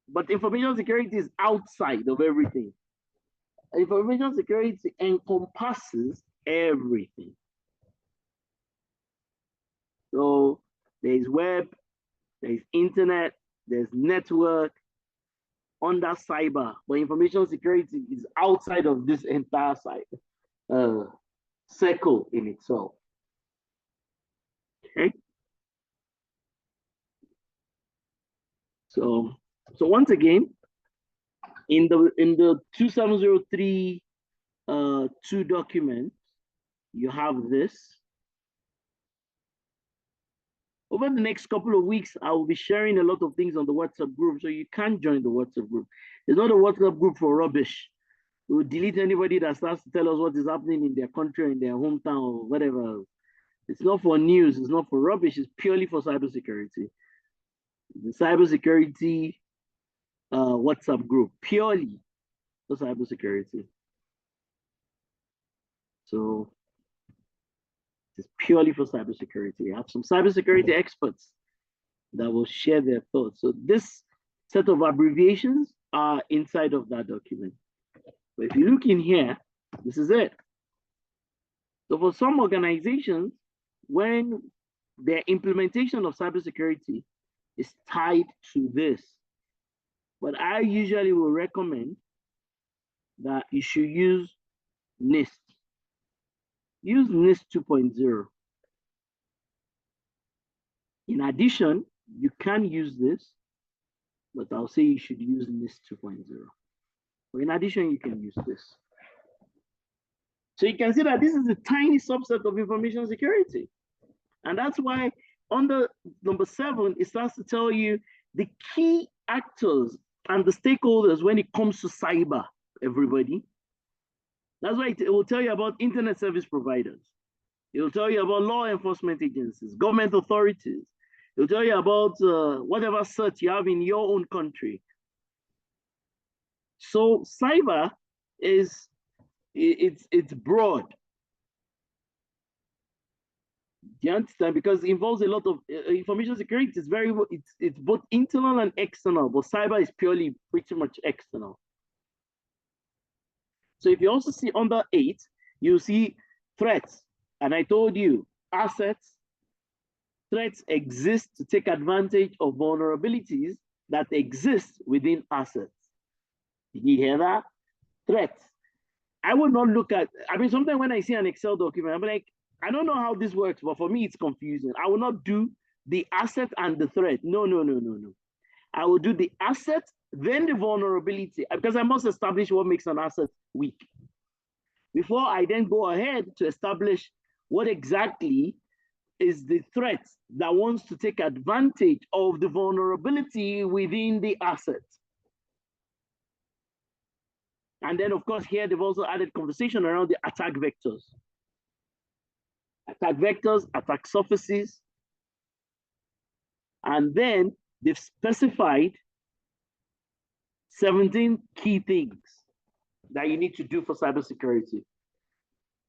but information security is outside of everything. Information security encompasses everything. So There's web, there's internet, there's network under cyber, but information security is outside of this entire circle in itself. Okay. So once again, in the 2703 2 document, you have this. Over the next couple of weeks, I will be sharing a lot of things on the WhatsApp group, so you can join the WhatsApp group. It's not a WhatsApp group for rubbish. We will delete anybody that starts to tell us what is happening in their country, in their hometown, or whatever. It's not for news, it's not for rubbish, it's purely for cybersecurity. The cybersecurity WhatsApp group, purely for cybersecurity. So it's purely for cybersecurity. I have some cybersecurity experts that will share their thoughts. So this set of abbreviations are inside of that document. But if you look in here, this is it. So for some organizations, when their implementation of cybersecurity is tied to this, but I usually will recommend that you should use NIST. Use NIST 2.0. In addition, you can use this, but I'll say you should use NIST 2.0. But in addition, you can use this. So you can see that this is a tiny subset of information security. And that's why under number 7, it starts to tell you the key actors and the stakeholders when it comes to cyber, everybody. That's why it will tell you about internet service providers. It will tell you about law enforcement agencies, government authorities. It will tell you about whatever cert you have in your own country. So cyber is, it's broad. Do you understand? Because it involves a lot of information security. It's both internal and external, but cyber is purely pretty much external. So if you also see under 8, you see threats. And I told you, assets, threats exist to take advantage of vulnerabilities that exist within assets. Did you hear that? Threats. I would not look at, I mean, sometimes when I see an Excel document, I'm like, I don't know how this works, but for me, it's confusing. I will not do the asset and the threat. No. I will do the asset, then the vulnerability, because I must establish what makes an asset weak before I then go ahead to establish what exactly is the threat that wants to take advantage of the vulnerability within the asset. And then, of course, here they've also added conversation around the attack vectors. Attack vectors, attack surfaces. And then they've specified 17 key things that you need to do for cybersecurity.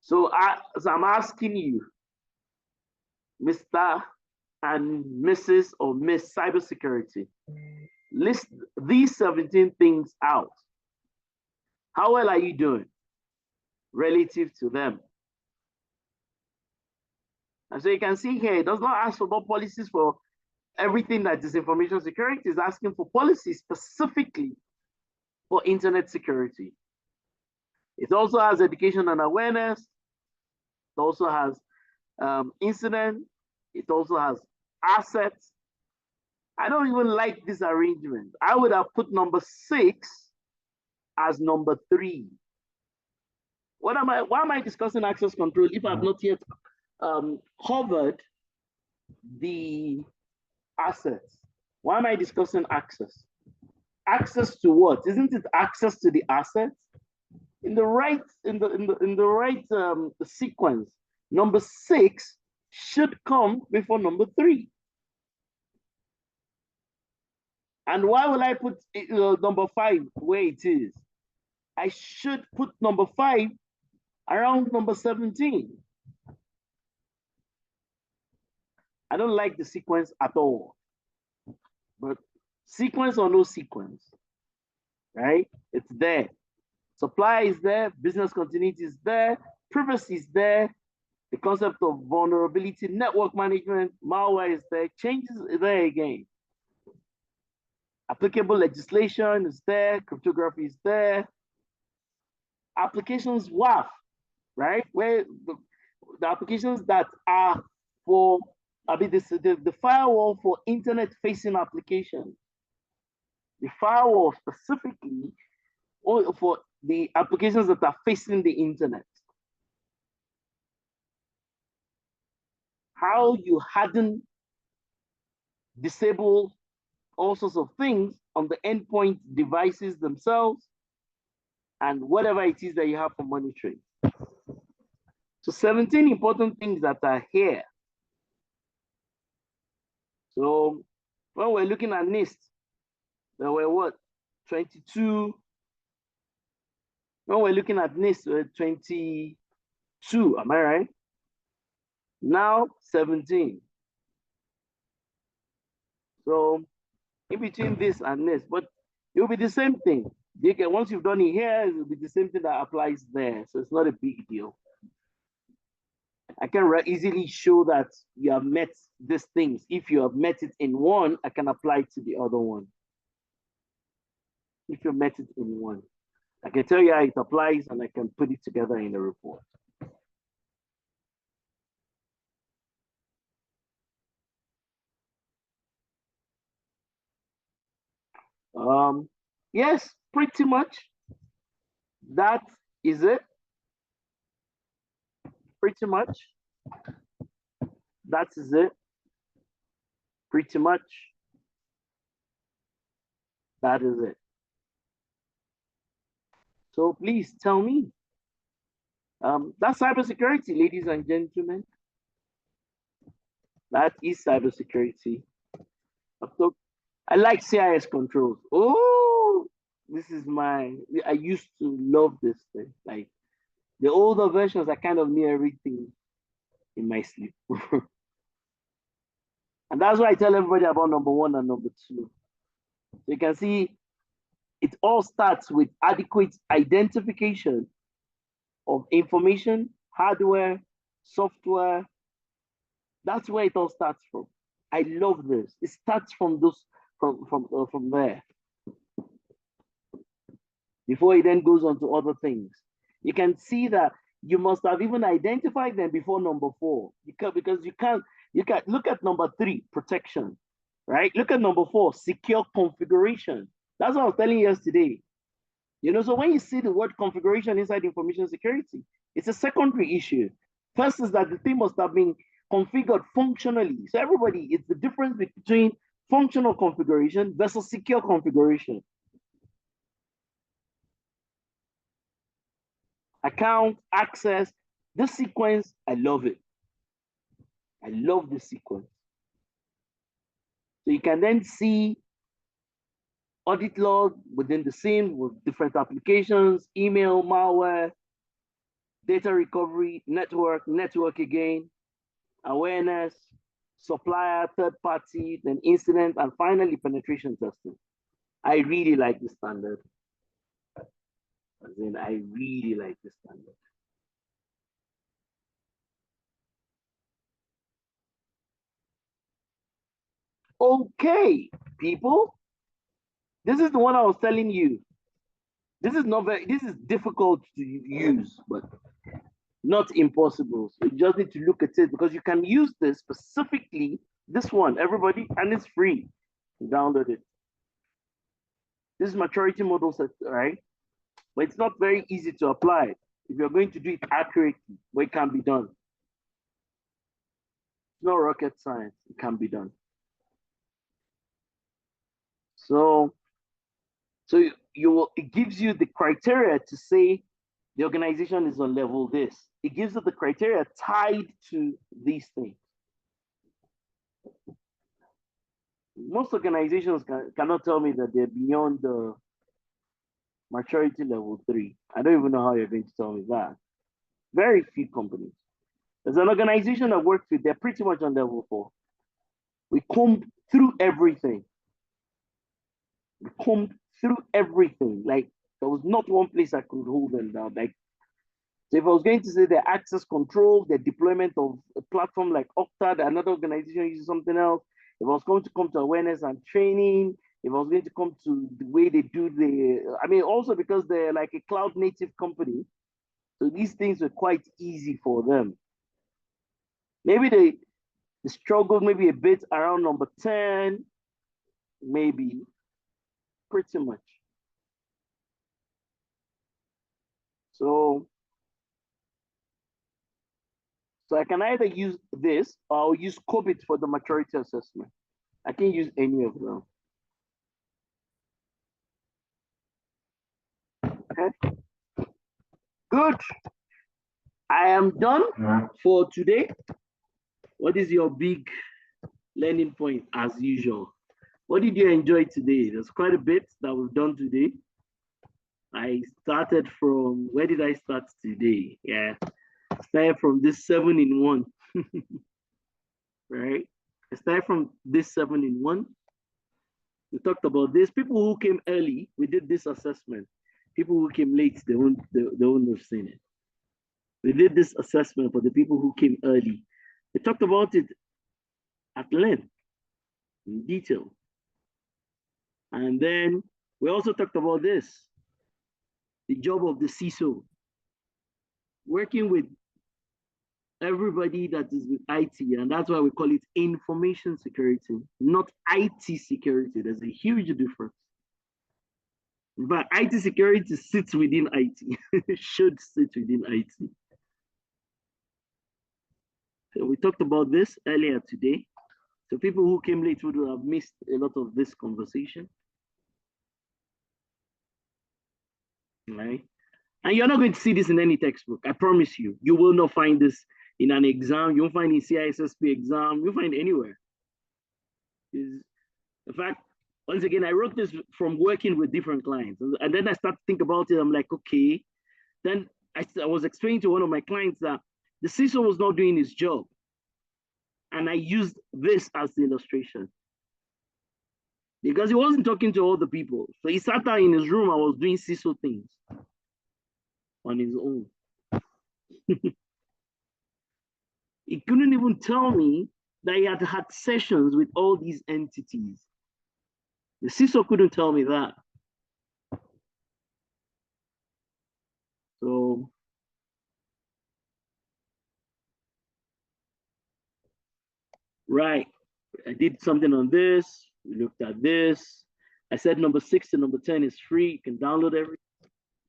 So I'm asking you, Mr. and Mrs. or Miss Cybersecurity, list these 17 things out. How well are you doing relative to them? And so you can see here, it does not ask for more policies for everything that is information security. It's asking for policies specifically for internet security. It also has education and awareness. It also has incident. It also has assets. I don't even like this arrangement. I would have put number 6 as number 3. Why am I discussing access control if I've not yet covered the assets? Why am I discussing access? Access to what? Isn't it access to the assets? In the right sequence, number 6 should come before number 3. And why will I put number 5 where it is? I should put number 5 around number 17. I don't like the sequence at all. But sequence or no sequence, right? It's there. Supply is there, business continuity is there, privacy is there, The concept of vulnerability network management, malware is there, changes is there again. Applicable legislation is there, cryptography is there. Applications WAF, right? Where the applications that are for, the firewall for internet-facing applications. The firewall specifically for the applications that are facing the internet. How you harden, disable all sorts of things on the endpoint devices themselves and whatever it is that you have for monitoring. So 17 important things that are here. So when we're looking at NIST, there were what? 22. When we're looking at NIST, we're 22, am I right? Now 17. So in between this and this, but it will be the same thing. Once you've done it here, it will be the same thing that applies there. So it's not a big deal. I can easily show that you have met these things. If you have met it in one, I can apply it to the other one. If you met it in one, I can tell you how it applies and I can put it together in a report. Yes, pretty much. That is it. Pretty much. That is it. Pretty much. That is it. So please tell me. That's cybersecurity, ladies and gentlemen. That is cybersecurity. I like CIS controls. Oh, this is I used to love this thing. Like the older versions, I kind of knew everything in my sleep. And that's why I tell everybody about number one and number two. So you can see it all starts with adequate identification of information, hardware, software. That's where it all starts from. I love this. It starts from from there. Before it then goes on to other things. You can see that you must have even identified them before number four. Because you can't look at number three, protection, right? Look at number four, secure configuration. That's what I was telling you yesterday. You know, so when you see the word configuration inside information security, it's a secondary issue. First is that the thing must have been configured functionally. So everybody, it's the difference between functional configuration versus secure configuration. Account, access, this sequence, I love it. I love this sequence. So you can then see audit log within the scene with different applications, email, malware, data recovery, network again, awareness, supplier, third party, then incident, and finally penetration testing. I really like the standard. As in, I really like the standard. Okay, people, this is the one I was telling you. This is difficult to use, but not impossible. So you just need to look at it because you can use this specifically, this one, everybody, and it's free. Download it. This is maturity model set, right? But it's not very easy to apply if you're going to do it accurately, but it can be done. It's not rocket science, it can be done. So it gives you the criteria to say the organization is on level this. It gives you the criteria tied to these things. Most organizations cannot tell me that they're beyond the maturity level 3. I don't even know how you're going to tell me that. Very few companies. There's an organization I worked with, they're pretty much on level 4. We combed through everything. We combed through everything. Like, there was not one place I could hold them down. Like, So if I was going to say the access control, the deployment of a platform like Okta, another organization uses something else. If I was going to come to awareness and training, if I was going to come to the way they do I mean, also because they're like a cloud native company, so these things were quite easy for them. Maybe they struggled maybe a bit around number 10, maybe, pretty much. So I can either use this or I'll use COVID for the maturity assessment. I can use any of them. Okay, good. I am done for today. What is your big learning point as usual? What did you enjoy today? There's quite a bit that we've done today. I started from, where did I start today? Yeah, started from this 7-in-1, right? I started from this 7-in-1. We talked about this. People who came early, we did this assessment. People who came late, they won't have seen it. We did this assessment for the people who came early. We talked about it at length, in detail. And then we also talked about this, the job of the CISO, working with everybody that is with IT, and that's why we call it information security, not IT security. There's a huge difference. But IT security sits within IT, should sit within IT. So we talked about this earlier today. So people who came late would have missed a lot of this conversation. Right? And you're not going to see this in any textbook. I promise you. You will not find this in an exam. You won't find it in CISSP exam. You'll find it anywhere. In fact, once again, I wrote this from working with different clients. And then I start to think about it. I'm like, okay. Then I was explaining to one of my clients that the CISO was not doing his job. And I used this as the illustration. Because he wasn't talking to all the people. So he sat down in his room and was doing CISO things on his own. He couldn't even tell me that he had had sessions with all these entities. The CISO couldn't tell me that. So, right, I did something on this. We looked at this. I said number 6 to number 10 is free. You can download everything.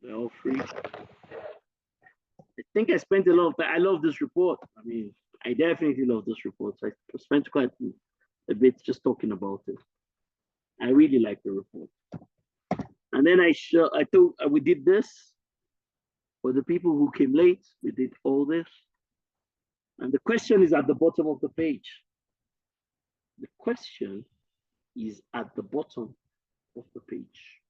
They're all free. I think I spent a lot of time. I love this report. I mean, I definitely love this report. I spent quite a bit just talking about it. I really like the report. And then we did this for the people who came late. We did all this. And the question is at the bottom of the page. The question is at the bottom of the page.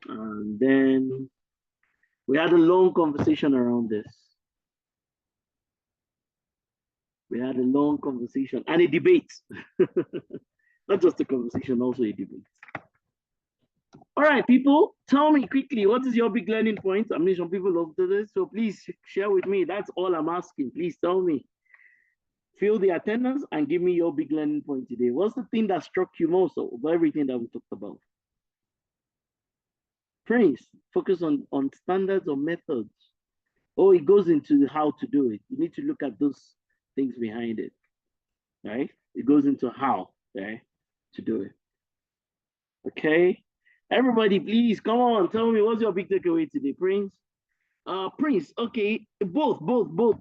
And then we had a long conversation around this. We had a long conversation and a debate. Not just a conversation, also a debate. All right, people, tell me quickly, what is your big learning point? I mean, some people love this, so please share with me. That's all I'm asking. Please tell me. Fill the attendance and give me your big learning point today. What's the thing that struck you most of everything that we talked about? Prince, focus on standards or methods. Oh, it goes into how to do it. You need to look at those things behind it, right? It goes into how, right, to do it. Okay, everybody, please come on. Tell me what's your big takeaway today, Prince. Prince. Okay, both.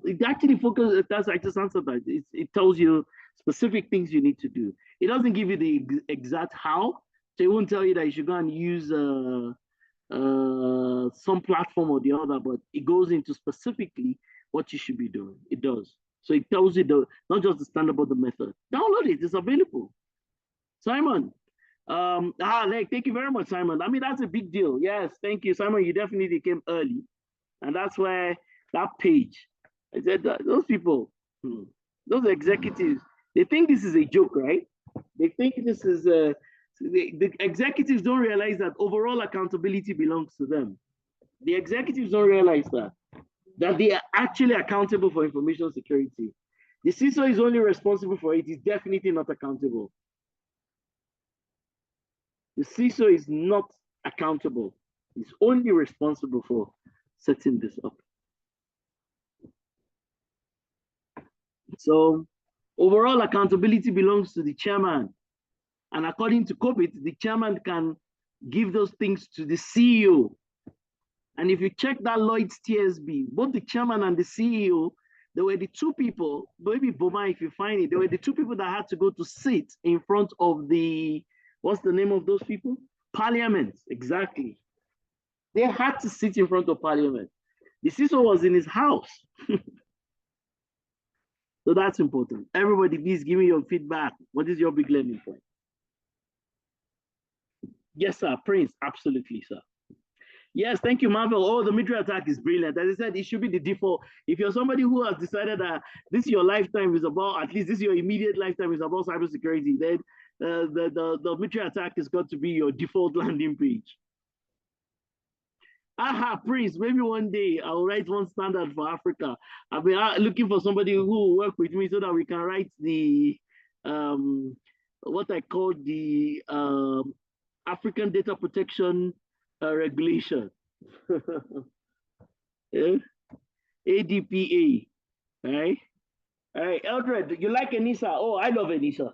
It actually focuses. I just answered that. It tells you specific things you need to do. It doesn't give you the exact how. So it won't tell you that you should go and use some platform or the other, but it goes into specifically what you should be doing. It does. So it tells you not just the standard, but the method. Download it. It's available. Simon. Thank you very much, Simon. I mean, that's a big deal. Yes, thank you, Simon. You definitely came early. And that's why that page, I said that those people, those executives, they think this is a joke, right? They think this is The executives don't realize that overall accountability belongs to them. The executives don't realize that they are actually accountable for information security. The CISO is only responsible for it. He's definitely not accountable. The CISO is not accountable. He's only responsible for setting this up. So overall accountability belongs to the chairman. And according to COVID, the chairman can give those things to the CEO. And if you check that Lloyd's TSB, both the chairman and the CEO, they were the two people, maybe Boma, if you find it, they were the two people that had to go to sit in front of the, what's the name of those people? Parliament, exactly. They had to sit in front of Parliament. The CISO was in his house. So that's important. Everybody, please give me your feedback. What is your big learning point? Yes, sir, Prince, absolutely, sir. Yes, thank you, Marvel. Oh, the military attack is brilliant. As I said, it should be the default. If you're somebody who has decided that this is your lifetime is about, at least this is your immediate lifetime is about cybersecurity, then the military attack has got to be your default landing page. Aha, Prince, maybe one day I'll write one standard for Africa. I've been looking for somebody who will work with me so that we can write the, what I call the African Data Protection Regulation. Yeah? ADPA, right? All right, Eldred, you like Enisa? Oh, I love Enisa.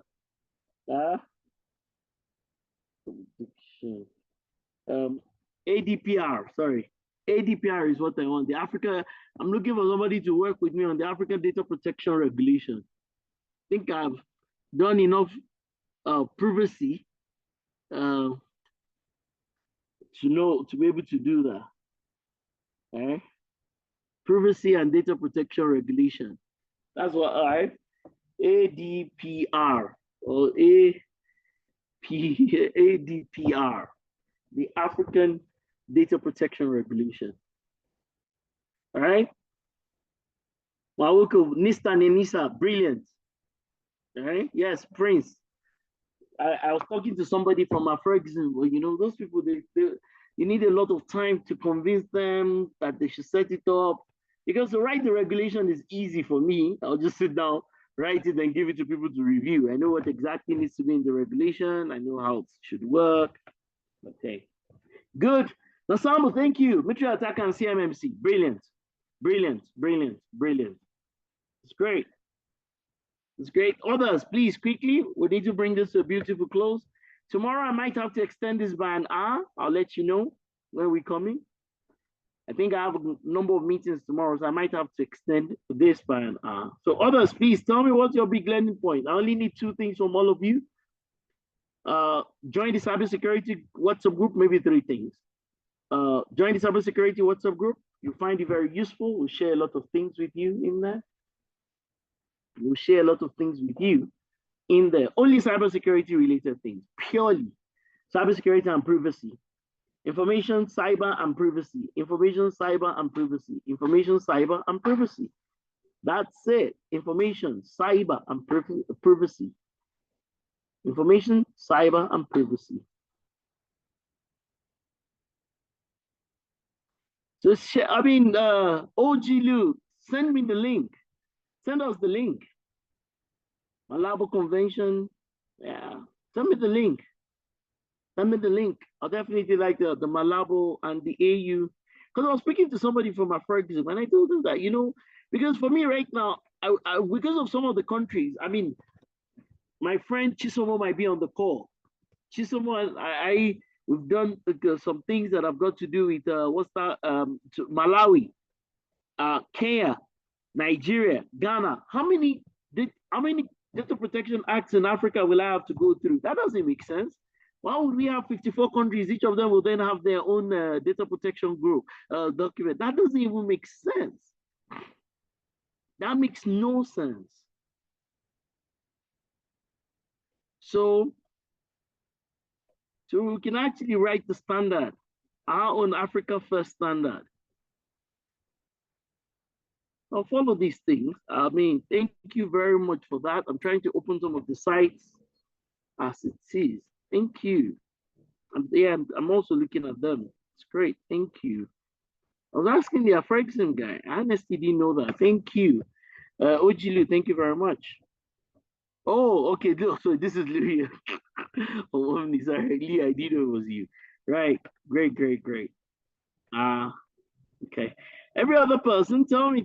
ADPR, sorry. ADPR is what I want. The Africa, I'm looking for somebody to work with me on the African Data Protection Regulation. I think I've done enough privacy to know, to be able to do that. Okay? Privacy and Data Protection Regulation. That's what I, ADPR or ADPR, the African Data Protection Regulation. All right. Mawuko, NIST and NISA, brilliant. All right. Yes, Prince. I was talking to somebody from Ferguson. Well, you know, those people, you need a lot of time to convince them that they should set it up. Because to write the regulation is easy for me. I'll just sit down, write it, and give it to people to review. I know what exactly needs to be in the regulation. I know how it should work. Okay. Good. Nasamu, thank you. Military attack and CMMC. Brilliant. Brilliant. Brilliant. Brilliant. It's great. It's great. Others, please, quickly. We need to bring this to a beautiful close. Tomorrow, I might have to extend this by an hour. I'll let you know when we're coming. I think I have a number of meetings tomorrow, so I might have to extend this by an hour. So others, please tell me what's your big learning point. I only need 2 things from all of you. Join the cybersecurity WhatsApp group, maybe 3 things. Join the cybersecurity WhatsApp group. You'll find it very useful. We'll share a lot of things with you in there. We'll share a lot of things with you in there. Only cybersecurity related things, purely cybersecurity and privacy. Information, cyber, and privacy. Information, cyber, and privacy. Information, cyber, and privacy. That's it. Information, cyber, and privacy. Information, cyber, and privacy. So, I mean, OG Luke, send me the link. Send us the link. Malabo Convention. Yeah. Send me the link. Send me the link. I'll definitely like the Malabo and the AU. Because I was speaking to somebody from Ferguson and I told them that, you know, because for me right now, because of some of the countries, I mean, my friend Chisomo might be on the call. Chisomo, we've done some things that I've got to do with, what's that, Malawi, Kenya, Nigeria, Ghana. How many data protection acts in Africa will I have to go through? That doesn't make sense. Why would we have 54 countries? Each of them will then have their own data protection group document. That doesn't even make sense. That makes no sense. So we can actually write the standard, our own Africa First standard. I'll follow these things. I mean, thank you very much for that. I'm trying to open some of the sites as it is. Thank you. Yeah, I'm also looking at them. It's great. Thank you. I was asking the Ferguson guy. I honestly didn't know that. Thank you. Ojilu, thank you very much. Oh, okay. So this is Louis. Oh, Omni, sorry. Lee, I didn't know it was you. Right. Great, great, great. Okay. Every other person, tell me.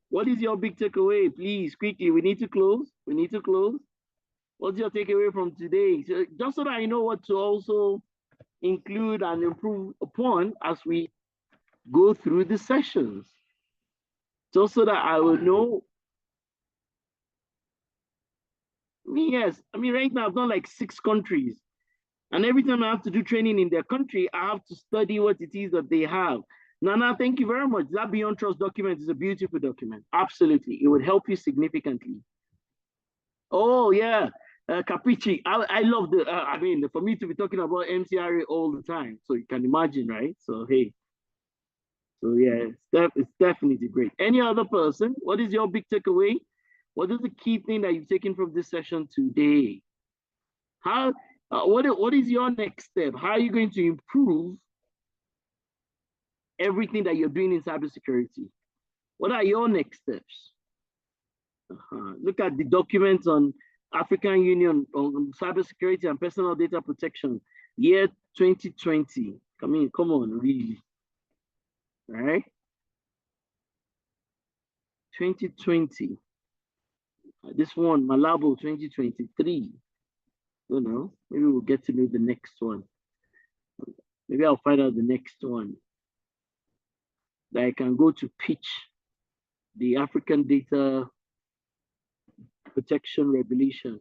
What is your big takeaway? Please, quickly. We need to close. We need to close. What's your takeaway from today? So just so that I know what to also include and improve upon as we go through the sessions. Just so that I will know. Yes, I mean, right now I've done like 6 countries. And every time I have to do training in their country, I have to study what it is that they have. Nana, thank you very much. That Beyond Trust document is a beautiful document. Absolutely. It would help you significantly. Oh, yeah. Capici. I love I mean, for me to be talking about MCRA all the time. So you can imagine, right? So, hey. So, yeah, it's definitely great. Any other person? What is your big takeaway? What is the key thing that you've taken from this session today? How, what is your next step? How are you going to improve everything that you're doing in cybersecurity? What are your next steps? Look at the documents on African Union on cybersecurity and personal data protection, year 2020. Come on, really. All right? 2020. This one, Malabo 2023. You know, maybe we'll get to know the next one. Maybe I'll find out the next one that I can go to pitch the African data protection regulation.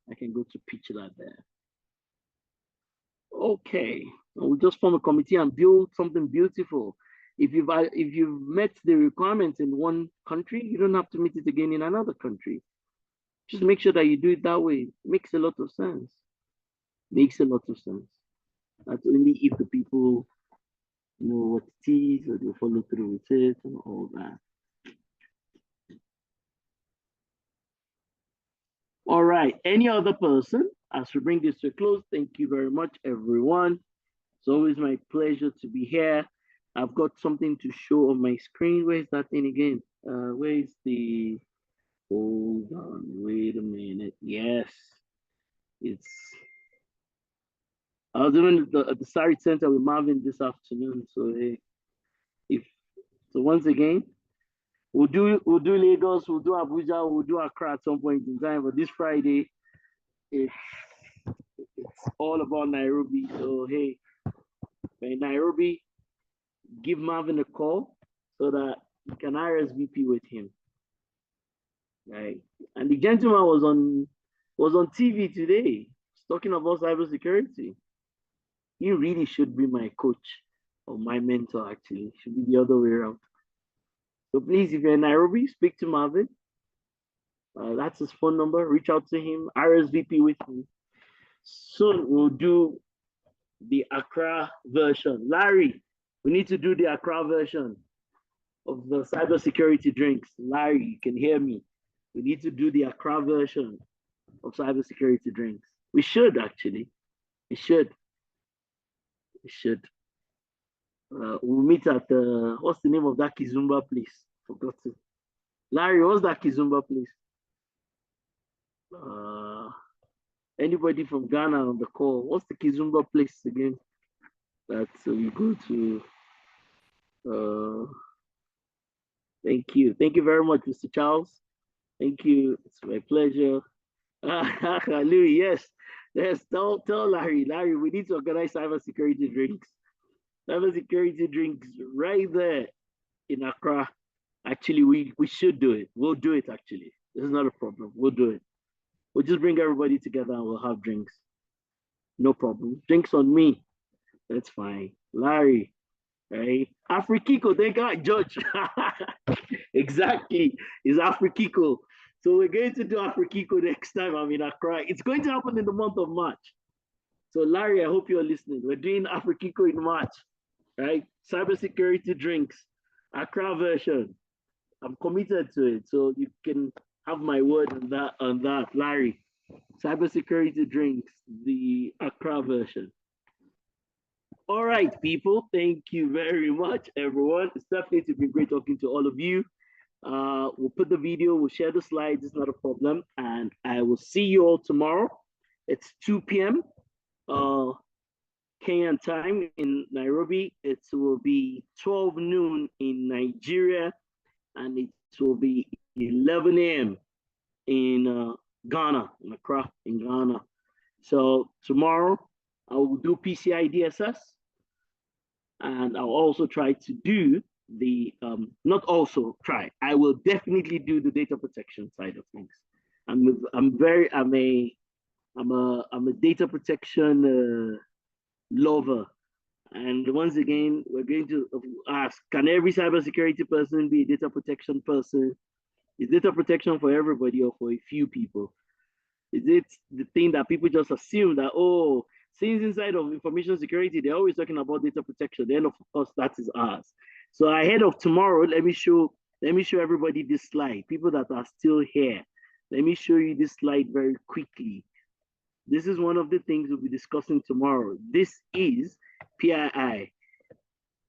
I can go to pitch that there. Okay, we'll just form a committee and build something beautiful. If you've met the requirements in one country, you don't have to meet it again in another country. Just make sure that you do it that way. Makes a lot of sense. Makes a lot of sense. That's only if the people know what it is or they follow through with it and all that. All right. Any other person? As we bring this to a close, thank you very much, everyone. It's always my pleasure to be here. I've got something to show on my screen. Where's that thing again? Where's the, hold on, wait a minute. Yes, it's, I was even at the Sari Center with Marvin this afternoon. So, hey, if, so once again, we'll do Lagos, we'll do Abuja, we'll do Accra at some point in time. But this Friday, it's, it's all about Nairobi. So, hey, in Nairobi, give Marvin a call so that you can RSVP with him. Right. And the gentleman was on TV today, talking about cybersecurity. He really should be my coach or my mentor, actually. It should be the other way around. So please, if you're in Nairobi, speak to Marvin. That's his phone number. Reach out to him, RSVP with me. Soon we'll do the Accra version. Larry, we need to do the Accra version of the cybersecurity drinks. Larry, you can hear me. We need to do the Accra version of cybersecurity drinks. We should actually. We should. We should. We'll meet at what's the name of that Kizumba place? Forgot to. Larry, what's that Kizumba place? Uh, Anybody from Ghana on the call? What's the Kizumba place again? That we go to. Uh, Thank you very much, Mr. Charles. Thank you. It's my pleasure. Louis, yes. Yes, tell Larry. Larry, we need to organize cybersecurity drinks. Cybersecurity drinks right there in Accra. Actually, we should do it. We'll do it actually. This is not a problem. We'll do it. We'll just bring everybody together and we'll have drinks. No problem. Drinks on me. That's fine. Larry, right? Afrikiko, they got George. Exactly. It's Afrikiko. So we're going to do Afrikiko next time I'm in Accra. It's going to happen in the month of March. So Larry, I hope you're listening. We're doing Afrikiko in March, right? Cybersecurity drinks, Accra version. I'm committed to it. So you can Have my word on that, Larry. Cybersecurity drinks, the Accra version. All right, people. Thank you very much, everyone. It's definitely been great talking to all of you. We'll put the video, we'll share the slides, it's not a problem. And I will see you all tomorrow. It's 2 p.m. Kenyan time in Nairobi. It will be 12 noon in Nigeria, and it will be 11 a.m. in Ghana, in Accra, in Ghana. So tomorrow I will do PCI DSS, and I'll also try to do the not also try. I will definitely do the data protection side of things. I'm a data protection lover. And once again, we're going to ask, can every cybersecurity person be a data protection person? Is data protection for everybody or for a few people? Is it the thing that people just assume that, oh, since inside of information security, they're always talking about data protection, then of course that is ours. So ahead of tomorrow, let me show everybody this slide. People that are still here, let me show you this slide very quickly. This is one of the things we'll be discussing tomorrow. This is PII.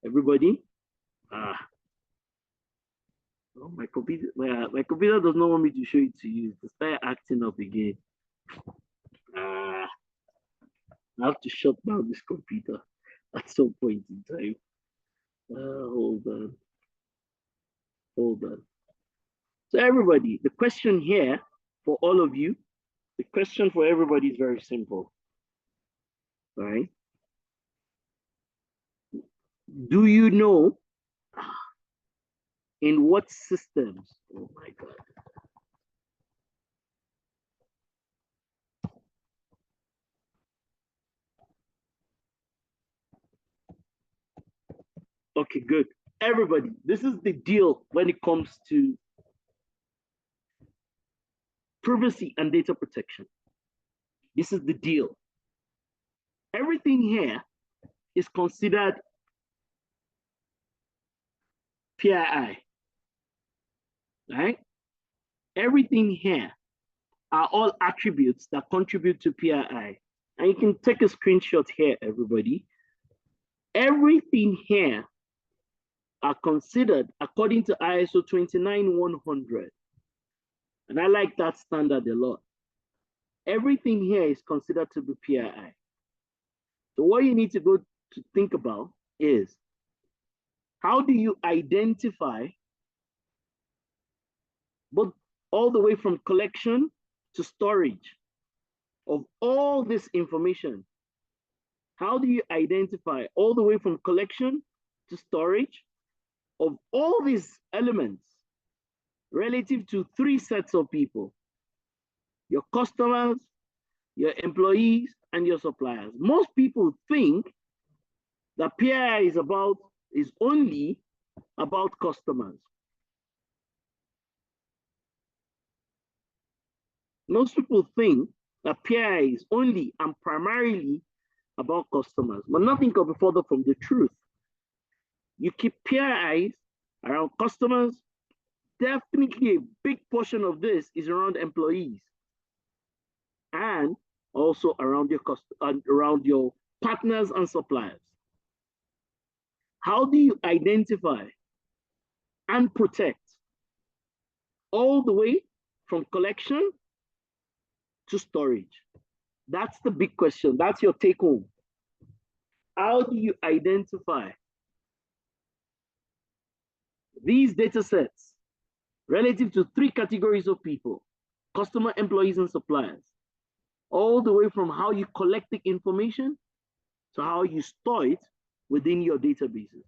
Everybody? Oh, my computer does not want me to show it to you. To start acting up again. I have to shut down this computer at some point in time. Hold on. So everybody, the question here for all of you, the question for everybody is very simple. All right? Do you know in what systems? Oh my God. Okay, good. Everybody, this is the deal when it comes to privacy and data protection. This is the deal. Everything here is considered PII, right? Everything here are all attributes that contribute to PII. And you can take a screenshot here, everybody. Everything here are considered according to ISO 29100. And I like that standard a lot. Everything here is considered to be PII. So what you need to go to think about is, how do you identify both all the way from collection to storage of all this information? How do you identify all the way from collection to storage of all these elements relative to three sets of people: your customers, your employees, and your suppliers? Most people think that PII is only about customers. Most people think that PII is only and primarily about customers, but nothing could be further from the truth. You keep PIIs around customers, definitely a big portion of this is around employees, and also around your partners and suppliers. How do you identify and protect all the way from collection to storage? That's the big question. That's your take home. How do you identify these data sets relative to three categories of people: customer, employees, and suppliers, all the way from how you collect the information to how you store it within your databases,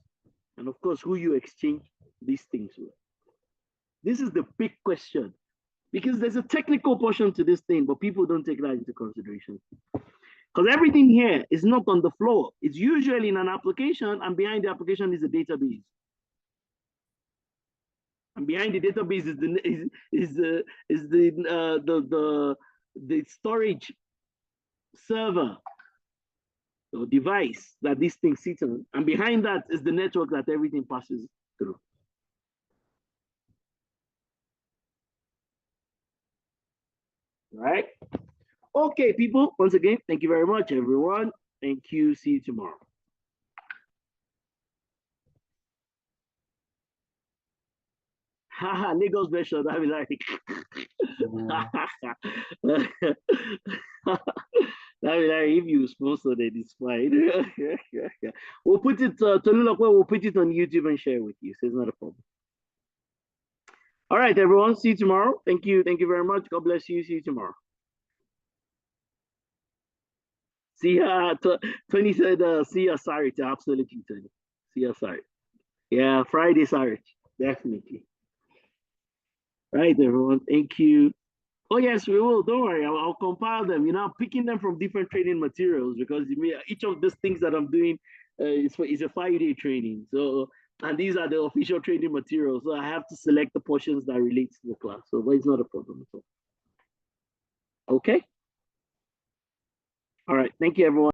and of course, who you exchange these things with? This is the big question, because there's a technical portion to this thing, but people don't take that into consideration. Because everything here is not on the floor. It's usually in an application, and behind the application is a database. And behind the database is the storage server or device that this thing sits on. And behind that is the network that everything passes through. right? Okay, people, once again, thank you very much, everyone. Thank you. See you tomorrow. Haha, Lagos version. I mean, like, I mean, like, if you sponsor it, it's fine. We'll put it, we'll put it on YouTube and share with you. So it's not a problem. All right, everyone. See you tomorrow. Thank you. Thank you very much. God bless you. See you tomorrow. See ya. Tony said, see ya, sorry. Absolutely, Tony. See ya, sorry. Yeah, Friday, sorry. Definitely. Right, everyone. Thank you. Oh, yes, we will. Don't worry. I'll compile them. I'm picking them from different training materials because each of these things that I'm doing is a 5-day training. So, and these are the official training materials. So I have to select the portions that relates to the class. So, but it's not a problem at all. Okay. All right. Thank you, everyone.